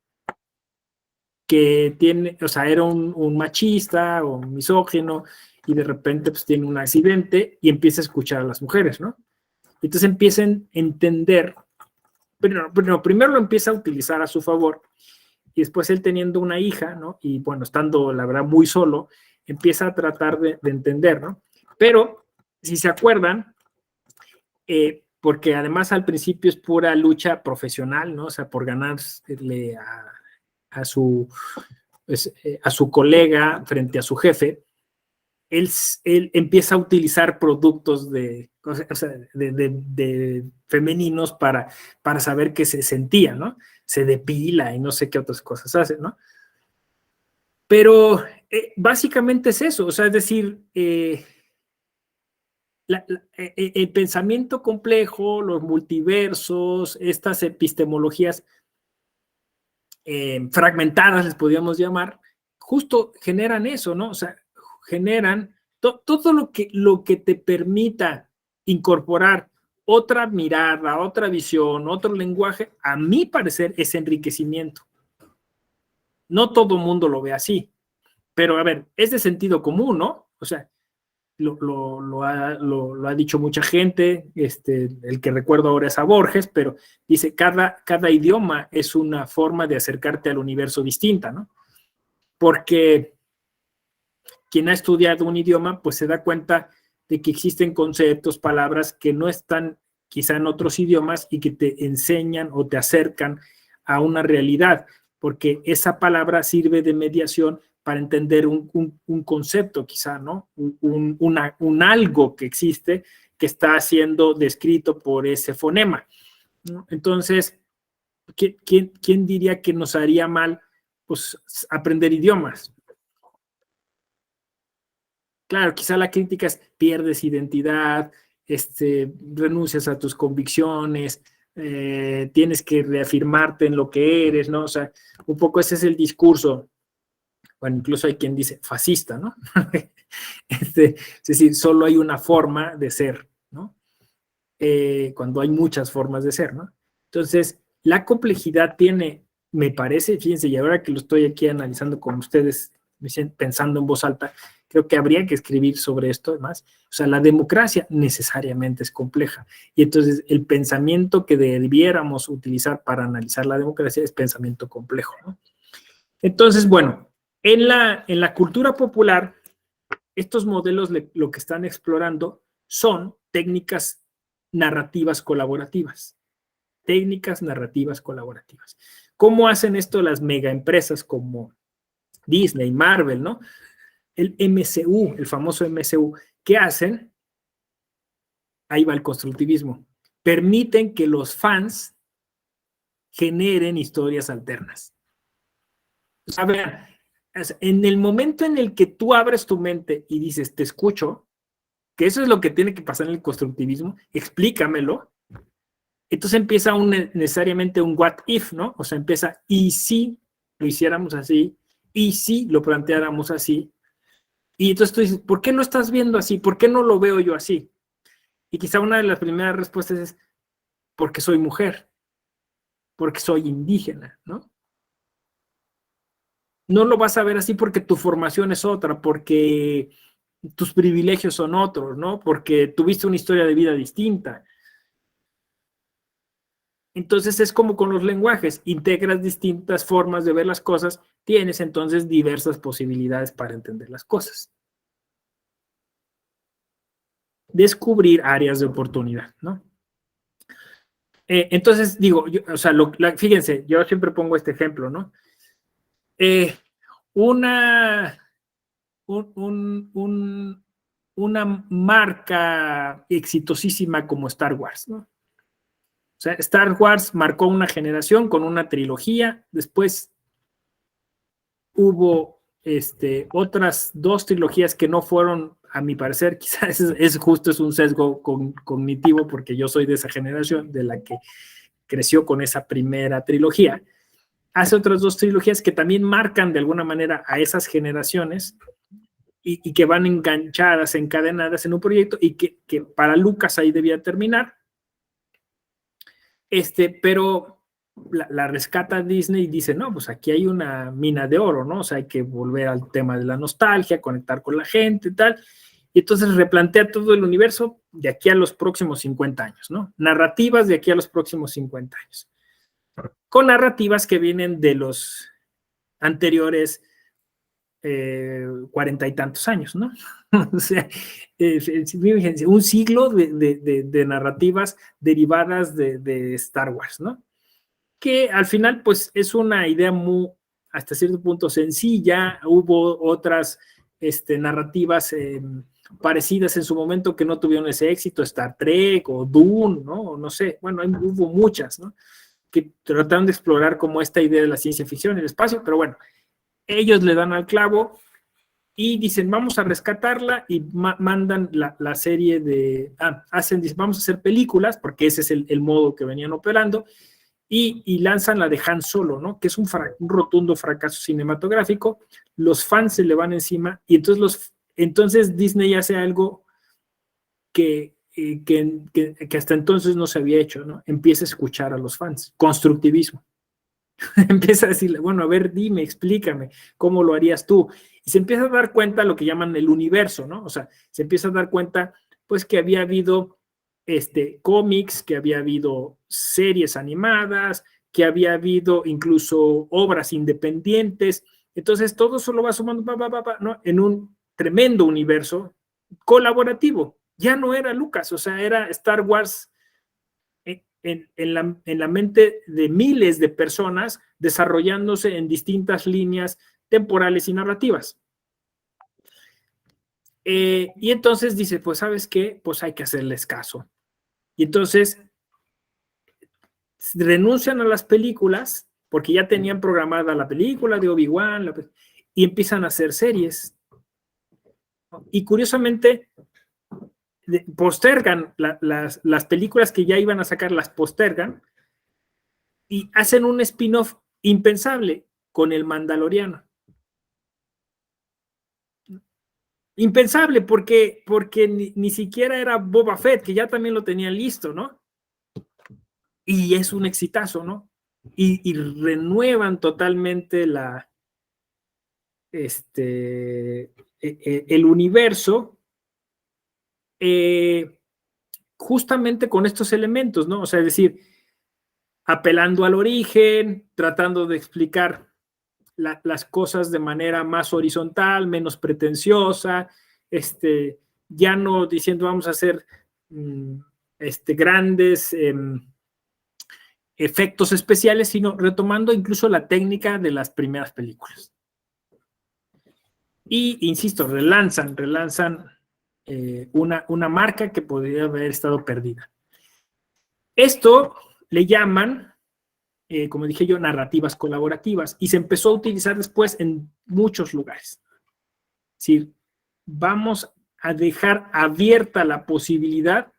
Que tiene, o sea, era un machista o un misógino y de repente pues tiene un accidente y empieza a escuchar a las mujeres, ¿no? Entonces empiezan a entender, pero primero lo empieza a utilizar a su favor y después él teniendo una hija, ¿no? Y bueno, estando la verdad muy solo, empieza a tratar de entender, ¿no? Pero, si se acuerdan, porque además al principio es pura lucha profesional, ¿no? O sea, por ganarle a su colega frente a su jefe, él empieza a utilizar productos de femeninos para saber qué se sentía, ¿no? Se depila y no sé qué otras cosas hace, ¿no? Pero básicamente es eso, o sea, es decir, el pensamiento complejo, los multiversos, estas epistemologías fragmentadas, les podríamos llamar, justo generan eso, ¿no? O sea, generan todo lo que te permita incorporar otra mirada, otra visión, otro lenguaje, a mi parecer es enriquecimiento. No todo mundo lo ve así, pero a ver, es de sentido común, ¿no? O sea, lo ha dicho mucha gente, el que recuerdo ahora es a Borges, pero dice, cada idioma es una forma de acercarte al universo distinta, ¿no? Porque quien ha estudiado un idioma, pues se da cuenta de que existen conceptos, palabras que no están quizá en otros idiomas y que te enseñan o te acercan a una realidad, porque esa palabra sirve de mediación para entender un concepto quizá, ¿no? Un algo que existe que está siendo descrito por ese fonema, ¿no? Entonces, ¿quién diría que nos haría mal, pues, aprender idiomas? Claro, quizá la crítica es pierdes identidad, renuncias a tus convicciones, tienes que reafirmarte en lo que eres, ¿no? O sea, un poco ese es el discurso. Bueno, incluso hay quien dice fascista, ¿no? Es decir, solo hay una forma de ser, ¿no? Cuando hay muchas formas de ser, ¿no? Entonces, la complejidad tiene, me parece, fíjense, y ahora que lo estoy aquí analizando con ustedes, pensando en voz alta, creo que habría que escribir sobre esto además. O sea, la democracia necesariamente es compleja. Y entonces el pensamiento que debiéramos utilizar para analizar la democracia es pensamiento complejo, ¿no? Entonces, bueno, en la cultura popular, estos modelos lo que están explorando son técnicas narrativas colaborativas. Técnicas narrativas colaborativas. ¿Cómo hacen esto las megaempresas como Disney, Marvel, ¿no? El MCU, el famoso MCU, ¿qué hacen? Ahí va el constructivismo. Permiten que los fans generen historias alternas. O sea, vean, en el momento en el que tú abres tu mente y dices, te escucho, que eso es lo que tiene que pasar en el constructivismo, explícamelo, entonces empieza necesariamente un what if, ¿no? O sea, empieza, y si lo hiciéramos así, y si lo planteáramos así, y entonces tú dices, ¿por qué lo estás viendo así? ¿Por qué no lo veo yo así? Y quizá una de las primeras respuestas es, porque soy mujer, porque soy indígena, ¿no? no lo vas a ver así porque tu formación es otra, porque tus privilegios son otros, ¿no? Porque tuviste una historia de vida distinta. Entonces es como con los lenguajes, integras distintas formas de ver las cosas, tienes entonces diversas posibilidades para entender las cosas. Descubrir áreas de oportunidad, ¿no? Entonces digo, o sea, fíjense, yo siempre pongo este ejemplo, ¿no? Una marca exitosísima como Star Wars, ¿no? O sea, Star Wars marcó una generación con una trilogía, después hubo otras 2 trilogías que no fueron, a mi parecer, quizás es un sesgo cognitivo porque yo soy de esa generación, de la que creció con esa primera trilogía. Hace otras 2 trilogías que también marcan de alguna manera a esas generaciones y que van enganchadas, encadenadas en un proyecto y que para Lucas ahí debía terminar. Pero la rescata Disney y dice, no, pues aquí hay una mina de oro, ¿no? O sea, hay que volver al tema de la nostalgia, conectar con la gente y tal. Y entonces replantea todo el universo de aquí a los próximos 50 años, ¿no? Narrativas de aquí a los próximos 50 años. Con narrativas que vienen de los anteriores 40 y tantos años, ¿no? O sea, un siglo de narrativas derivadas de Star Wars, ¿no? Que al final, pues, es una idea muy, hasta cierto punto, sencilla. Hubo otras narrativas parecidas en su momento que no tuvieron ese éxito, Star Trek o Dune, ¿no? No sé, bueno, hubo muchas, ¿no? Que trataron de explorar como esta idea de la ciencia ficción y el espacio, pero bueno, ellos le dan al clavo y dicen, vamos a rescatarla y mandan la serie de, dicen, vamos a hacer películas, porque ese es el modo que venían operando, y lanzan la de Han Solo, ¿no? Que es un rotundo fracaso cinematográfico, los fans se le van encima, y entonces Disney hace algo que hasta entonces no se había hecho, ¿no? Empieza a escuchar a los fans, constructivismo. Empieza a decirle, bueno, a ver, dime, explícame, ¿cómo lo harías tú? Y se empieza a dar cuenta lo que llaman el universo, ¿no? O sea, se empieza a dar cuenta, pues, que había habido cómics, que había habido series animadas, que había habido incluso obras independientes. Entonces, todo eso lo va sumando, ¿no? En un tremendo universo colaborativo. Ya no era Lucas, o sea, era Star Wars en la mente de miles de personas desarrollándose en distintas líneas temporales y narrativas. Y entonces dice, pues, ¿sabes qué? Pues hay que hacerles caso. Y entonces renuncian a las películas porque ya tenían programada la película de Obi-Wan y empiezan a hacer series. Y curiosamente postergan las películas que ya iban a sacar, las postergan y hacen un spin-off impensable con el Mandaloriano. Impensable porque ni siquiera era Boba Fett, que ya también lo tenían listo, ¿no? Y es un exitazo, ¿no? Y renuevan totalmente el universo justamente con estos elementos, ¿no? O sea, es decir, apelando al origen, tratando de explicar las cosas de manera más horizontal, menos pretenciosa, ya no diciendo vamos a hacer grandes efectos especiales, sino retomando incluso la técnica de las primeras películas. Y, insisto, relanzan una marca que podría haber estado perdida. Esto le llaman, como dije yo, narrativas colaborativas, y se empezó a utilizar después en muchos lugares. Es decir, vamos a dejar abierta la posibilidad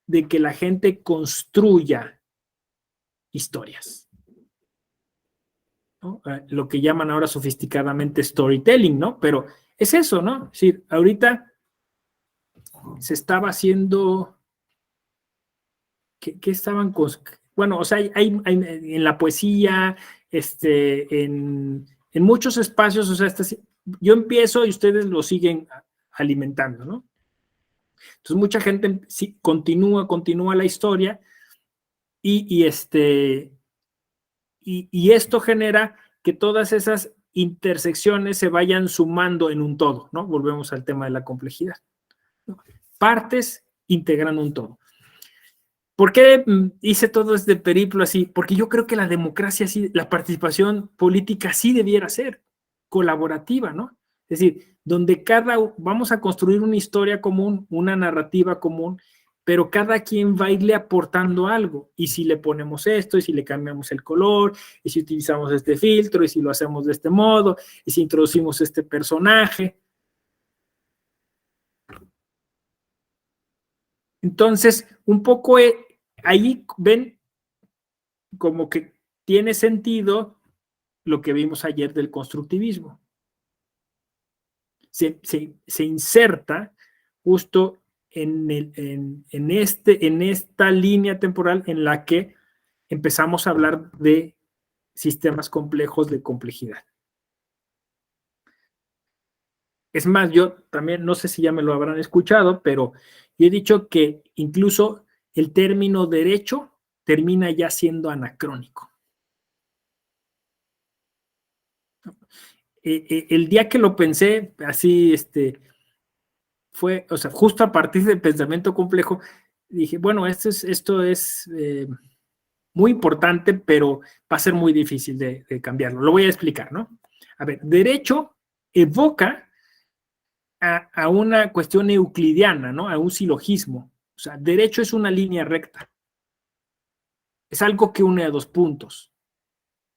de que la gente construya historias, ¿no? Lo que llaman ahora sofisticadamente storytelling, ¿no? Pero es eso, ¿no? Es decir, ahorita se estaba haciendo, ¿qué estaban bueno, o sea, hay en la poesía, en en muchos espacios, o sea, yo empiezo y ustedes lo siguen alimentando, ¿no? Entonces mucha gente sí, continúa la historia y esto genera que todas esas intersecciones se vayan sumando en un todo, ¿no? Volvemos al tema de la complejidad, ¿no? Partes integran un todo. ¿Por qué hice todo este periplo así? Porque yo creo que la democracia, sí, la participación política sí debiera ser colaborativa, ¿no? Es decir, donde vamos a construir una historia común, una narrativa común, pero cada quien va a irle aportando algo. Y si le ponemos esto, y si le cambiamos el color, y si utilizamos este filtro, y si lo hacemos de este modo, y si introducimos este personaje. Entonces, un poco ahí ven como que tiene sentido lo que vimos ayer del constructivismo. Se inserta justo en esta línea temporal en la que empezamos a hablar de sistemas complejos de complejidad. Es más, yo también, no sé si ya me lo habrán escuchado, pero yo he dicho que incluso el término derecho termina ya siendo anacrónico. El día que lo pensé, así, fue, o sea, justo a partir del pensamiento complejo, dije, bueno, esto es muy importante, pero va a ser muy difícil de cambiarlo. Lo voy a explicar, ¿no? A ver, derecho evoca a una cuestión euclidiana, ¿no? A un silogismo. O sea, derecho es una línea recta. Es algo que une a dos puntos.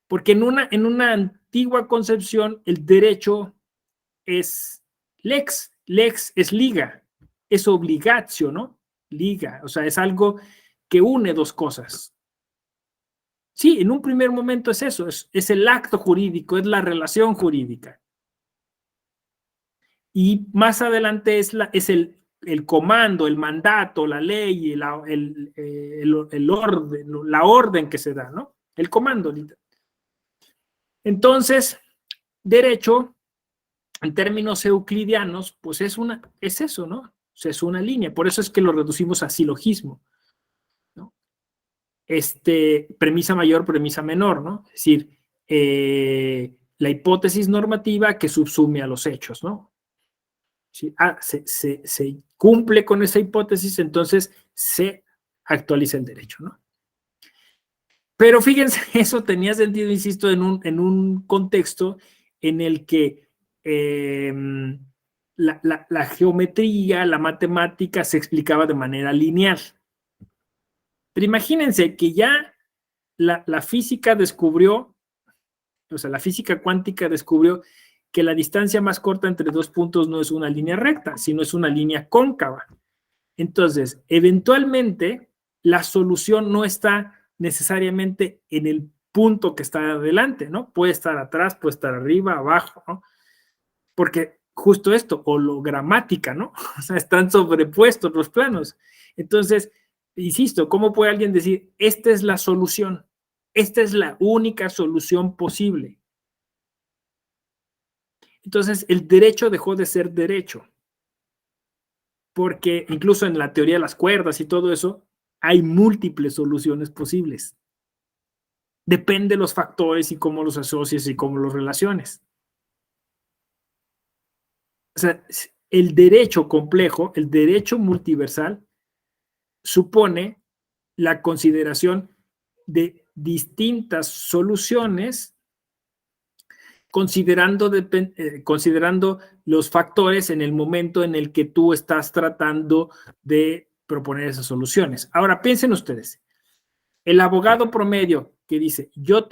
Porque en una antigua concepción, el derecho es lex. Lex es liga, es obligatio, ¿no? Liga, o sea, es algo que une dos cosas. Sí, en un primer momento es eso, es el acto jurídico, es la relación jurídica. Y más adelante es el comando, el mandato, la ley, el orden, la orden que se da, ¿no? El comando. Entonces, derecho, en términos euclidianos, pues es eso, ¿no? O sea, es una línea. Por eso es que lo reducimos a silogismo, ¿no? Premisa mayor, premisa menor, ¿no? Es decir, la hipótesis normativa que subsume a los hechos, ¿no? Si se cumple con esa hipótesis, entonces se actualiza el derecho, ¿no? Pero fíjense, eso tenía sentido, insisto, en un contexto en el que la geometría, la matemática se explicaba de manera lineal. Pero imagínense que ya la física descubrió, o sea, la física cuántica descubrió que la distancia más corta entre dos puntos no es una línea recta, sino es una línea cóncava. Entonces, eventualmente, la solución no está necesariamente en el punto que está adelante, ¿no? Puede estar atrás, puede estar arriba, abajo, ¿no? Porque justo esto, hologramática, ¿no? O sea, están sobrepuestos los planos. Entonces, insisto, ¿cómo puede alguien decir, esta es la solución? Esta es la única solución posible. Entonces, el derecho dejó de ser derecho. Porque incluso en la teoría de las cuerdas y todo eso, hay múltiples soluciones posibles. Depende de los factores y cómo los asocias y cómo los relaciones. O sea, el derecho complejo, el derecho multiversal, supone la consideración de distintas soluciones considerando los factores en el momento en el que tú estás tratando de proponer esas soluciones. Ahora, piensen ustedes, el abogado promedio que dice, yo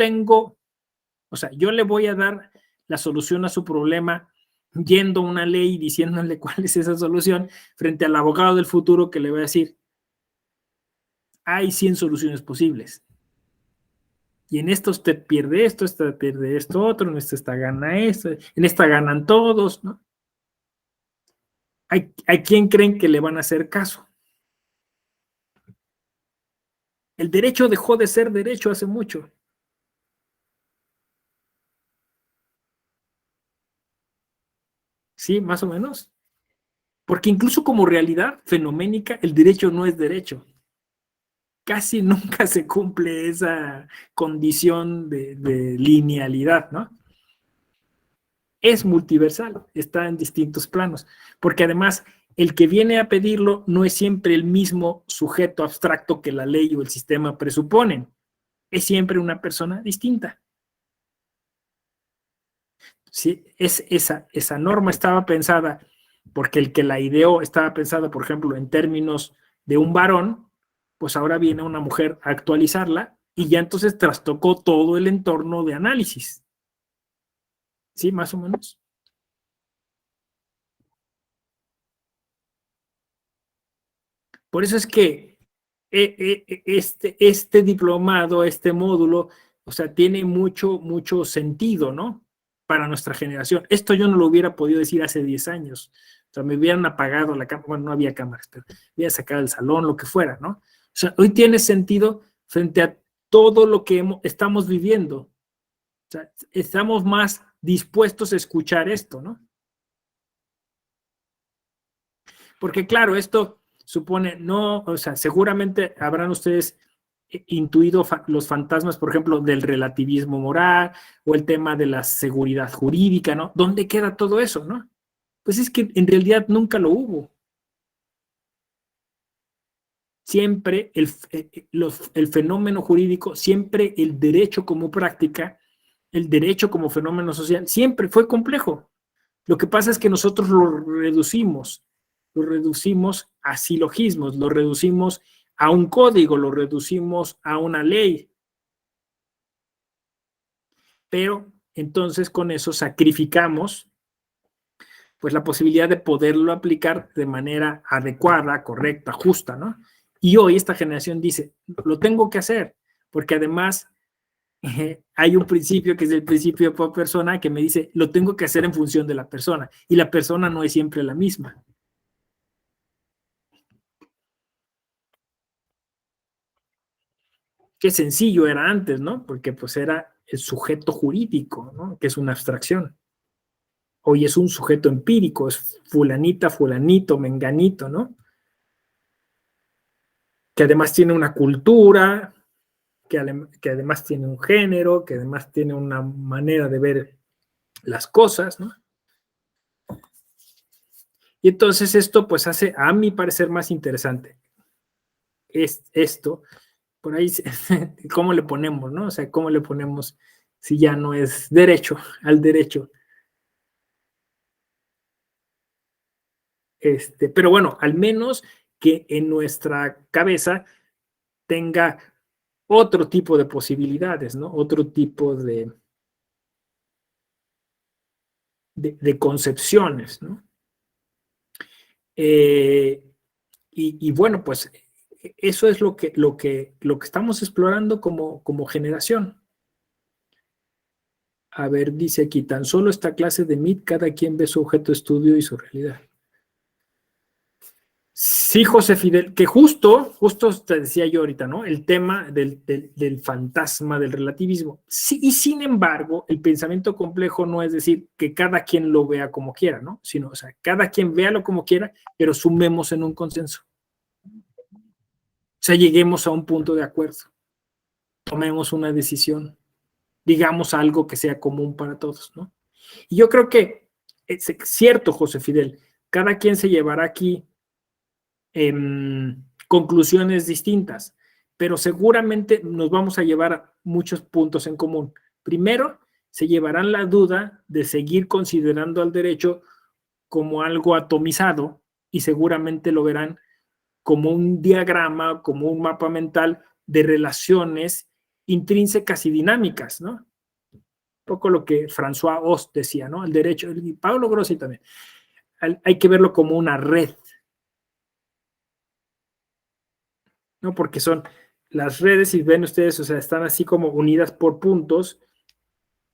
le voy a dar la solución a su problema yendo a una ley y diciéndole cuál es esa solución, frente al abogado del futuro que le va a decir, hay 100 soluciones posibles. Y en esto usted pierde esto, esta pierde esto otro, en esta gana esto, en esta ganan todos, ¿no? ¿A quién creen que le van a hacer caso? El derecho dejó de ser derecho hace mucho. ¿Sí? Más o menos. Porque incluso como realidad fenoménica, el derecho no es derecho. Casi nunca se cumple esa condición de linealidad, ¿no? Es multiversal, está en distintos planos, porque además el que viene a pedirlo no es siempre el mismo sujeto abstracto que la ley o el sistema presuponen, es siempre una persona distinta. ¿Sí? Esa norma estaba pensada porque el que la ideó estaba pensada, por ejemplo, en términos de un varón, pues ahora viene una mujer a actualizarla y ya entonces trastocó todo el entorno de análisis. ¿Sí? Más o menos. Por eso es que este diplomado, este módulo, o sea, tiene mucho sentido, ¿no? Para nuestra generación. Esto yo no lo hubiera podido decir hace 10 años. O sea, me hubieran apagado la cámara, bueno, no había cámaras, pero hubiera sacado el salón, lo que fuera, ¿no? O sea, hoy tiene sentido frente a todo lo que estamos viviendo. O sea, estamos más dispuestos a escuchar esto, ¿no? Porque claro, esto supone, no, o sea, seguramente habrán ustedes intuido los fantasmas, por ejemplo, del relativismo moral o el tema de la seguridad jurídica, ¿no? ¿Dónde queda todo eso, no? Pues es que en realidad nunca lo hubo. Siempre el fenómeno jurídico, siempre el derecho como práctica, el derecho como fenómeno social, siempre fue complejo. Lo que pasa es que nosotros lo reducimos a silogismos, lo reducimos a un código, lo reducimos a una ley. Pero entonces con eso sacrificamos pues la posibilidad de poderlo aplicar de manera adecuada, correcta, justa, ¿no? Y hoy esta generación dice, lo tengo que hacer, porque además hay un principio que es el principio por persona que me dice, lo tengo que hacer en función de la persona, y la persona no es siempre la misma. Qué sencillo era antes, ¿no? Porque pues era el sujeto jurídico, ¿no? Que es una abstracción. Hoy es un sujeto empírico, es fulanita, fulanito, menganito, ¿no? Que además tiene una cultura, que además tiene un género, que además tiene una manera de ver las cosas, ¿no? Y entonces esto pues hace, a mi parecer, más interesante esto, por ahí, ¿cómo le ponemos, no? O sea, ¿cómo le ponemos si ya no es derecho al derecho? Pero bueno, al menos que en nuestra cabeza tenga otro tipo de posibilidades, ¿no? Otro tipo de concepciones, ¿no? Eh, y bueno, pues eso es lo que estamos explorando como generación. A ver, dice aquí, tan solo esta clase de MIT, cada quien ve su objeto de estudio y su realidad. Sí, José Fidel, que justo te decía yo ahorita, ¿no? El tema del fantasma, del relativismo. Sí, y sin embargo, el pensamiento complejo no es decir que cada quien lo vea como quiera, ¿no? Sino, o sea, cada quien véalo como quiera, pero sumemos en un consenso. O sea, lleguemos a un punto de acuerdo, tomemos una decisión, digamos algo que sea común para todos, ¿no? Y yo creo que es cierto, José Fidel, cada quien se llevará aquí conclusiones distintas, pero seguramente nos vamos a llevar muchos puntos en común. Primero, se llevarán la duda de seguir considerando al derecho como algo atomizado y seguramente lo verán como un diagrama, como un mapa mental de relaciones intrínsecas y dinámicas, ¿no? Un poco lo que François Ost decía, ¿no? El derecho, y Pablo Grossi también. Hay que verlo como una red, ¿no? Porque son las redes, si ven ustedes, o sea, están así como unidas por puntos,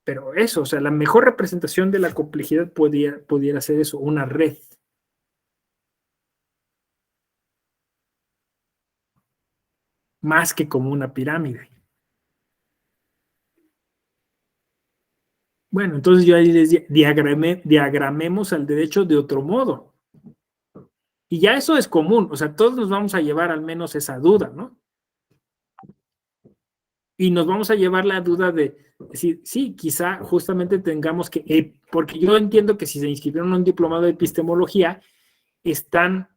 pero eso, o sea, la mejor representación de la complejidad pudiera ser eso, una red, más que como una pirámide. Bueno, entonces yo ahí les diagramemos al derecho de otro modo. Y ya eso es común, o sea, todos nos vamos a llevar al menos esa duda, ¿no? Y nos vamos a llevar la duda de decir, sí, quizá justamente tengamos que, porque yo entiendo que si se inscribieron en un diplomado de epistemología, están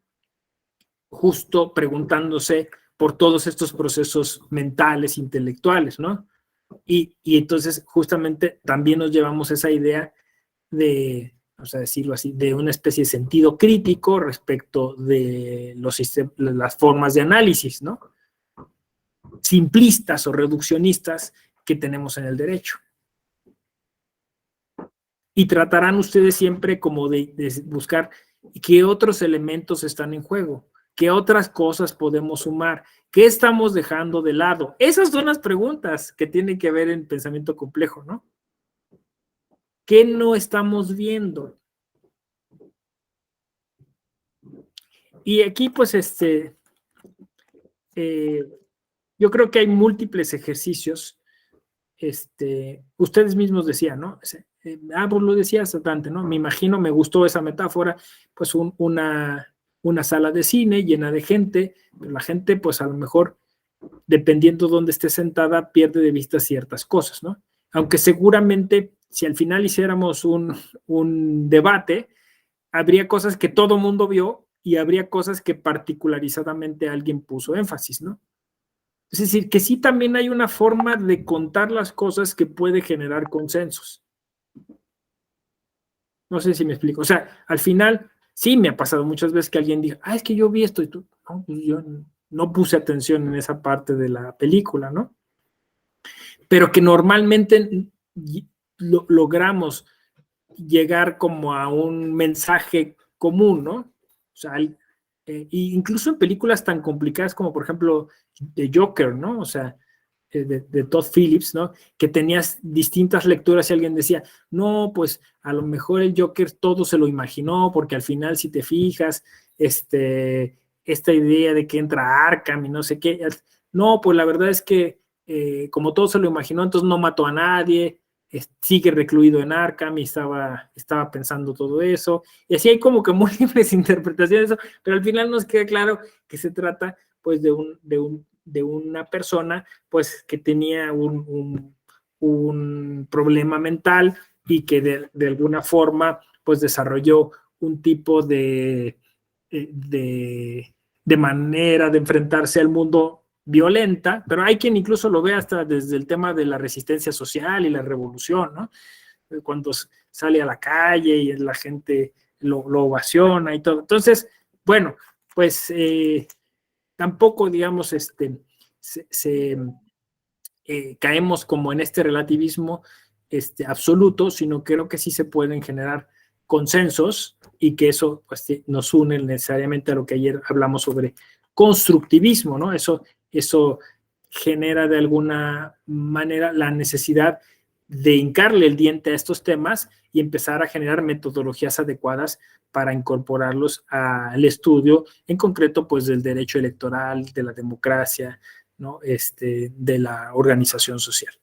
justo preguntándose por todos estos procesos mentales, intelectuales, ¿no? Y entonces justamente también nos llevamos esa idea de, vamos a decirlo así, de una especie de sentido crítico respecto de las formas de análisis, ¿no? Simplistas o reduccionistas que tenemos en el derecho. Y tratarán ustedes siempre como de buscar qué otros elementos están en juego, qué otras cosas podemos sumar, qué estamos dejando de lado. Esas son las preguntas que tienen que ver en pensamiento complejo, ¿no? ¿Qué no estamos viendo? Y aquí, pues, yo creo que hay múltiples ejercicios. Ustedes mismos decían, ¿no? Pues lo decías, Dante, ¿no? Me imagino, me gustó esa metáfora, pues una sala de cine llena de gente, pero la gente, pues a lo mejor, dependiendo de dónde esté sentada, pierde de vista ciertas cosas, ¿no? Aunque seguramente, si al final hiciéramos un debate, habría cosas que todo mundo vio y habría cosas que particularizadamente alguien puso énfasis, ¿no? Es decir, que sí también hay una forma de contar las cosas que puede generar consensos. No sé si me explico. O sea, al final, sí me ha pasado muchas veces que alguien diga, es que yo vi esto y tú, no, pues yo no puse atención en esa parte de la película, ¿no? Pero que normalmente logramos llegar como a un mensaje común, ¿no? O sea, incluso en películas tan complicadas como, por ejemplo, The Joker, ¿no? O sea, de Todd Phillips, ¿no? Que tenías distintas lecturas y alguien decía, no, pues a lo mejor el Joker todo se lo imaginó, porque al final, si te fijas, esta idea de que entra Arkham y no sé qué, no, pues la verdad es que como todo se lo imaginó, entonces no mató a nadie, sigue recluido en Arkham y estaba pensando todo eso. Y así hay como que múltiples interpretaciones de eso, pero al final nos queda claro que se trata pues de una persona pues que tenía un problema mental y que de alguna forma pues desarrolló un tipo de manera de enfrentarse al mundo violenta, pero hay quien incluso lo ve hasta desde el tema de la resistencia social y la revolución, ¿no? Cuando sale a la calle y la gente lo ovaciona y todo. Entonces, bueno, pues tampoco, digamos, caemos como en este relativismo absoluto, sino creo que sí se pueden generar consensos y que eso pues, nos une necesariamente a lo que ayer hablamos sobre constructivismo, ¿no? Eso genera de alguna manera la necesidad de hincarle el diente a estos temas y empezar a generar metodologías adecuadas para incorporarlos al estudio, en concreto, pues del derecho electoral, de la democracia, ¿no? De la organización social.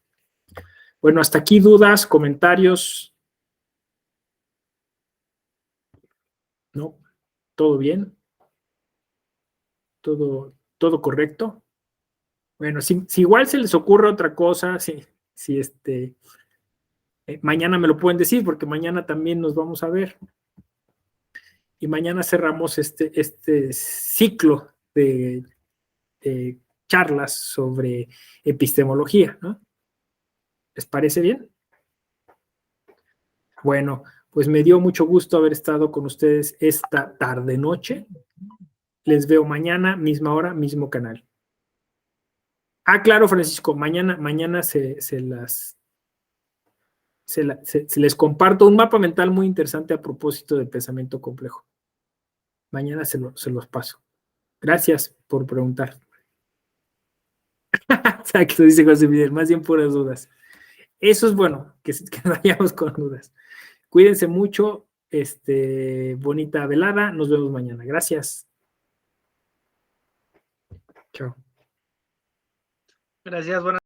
Bueno, hasta aquí dudas, comentarios. ¿No? ¿Todo bien? ¿Todo correcto? Bueno, si igual se les ocurre otra cosa, si mañana me lo pueden decir, porque mañana también nos vamos a ver. Y mañana cerramos este ciclo de charlas sobre epistemología, ¿no? ¿Les parece bien? Bueno, pues me dio mucho gusto haber estado con ustedes esta tarde-noche. Les veo mañana, misma hora, mismo canal. Claro, Francisco, mañana se les comparto un mapa mental muy interesante a propósito del pensamiento complejo. Mañana se los paso. Gracias por preguntar. Exacto, dice José Miguel, más bien puras dudas. Eso es bueno, que vayamos con dudas. Cuídense mucho, bonita velada, nos vemos mañana. Gracias. Chao. Gracias, buenas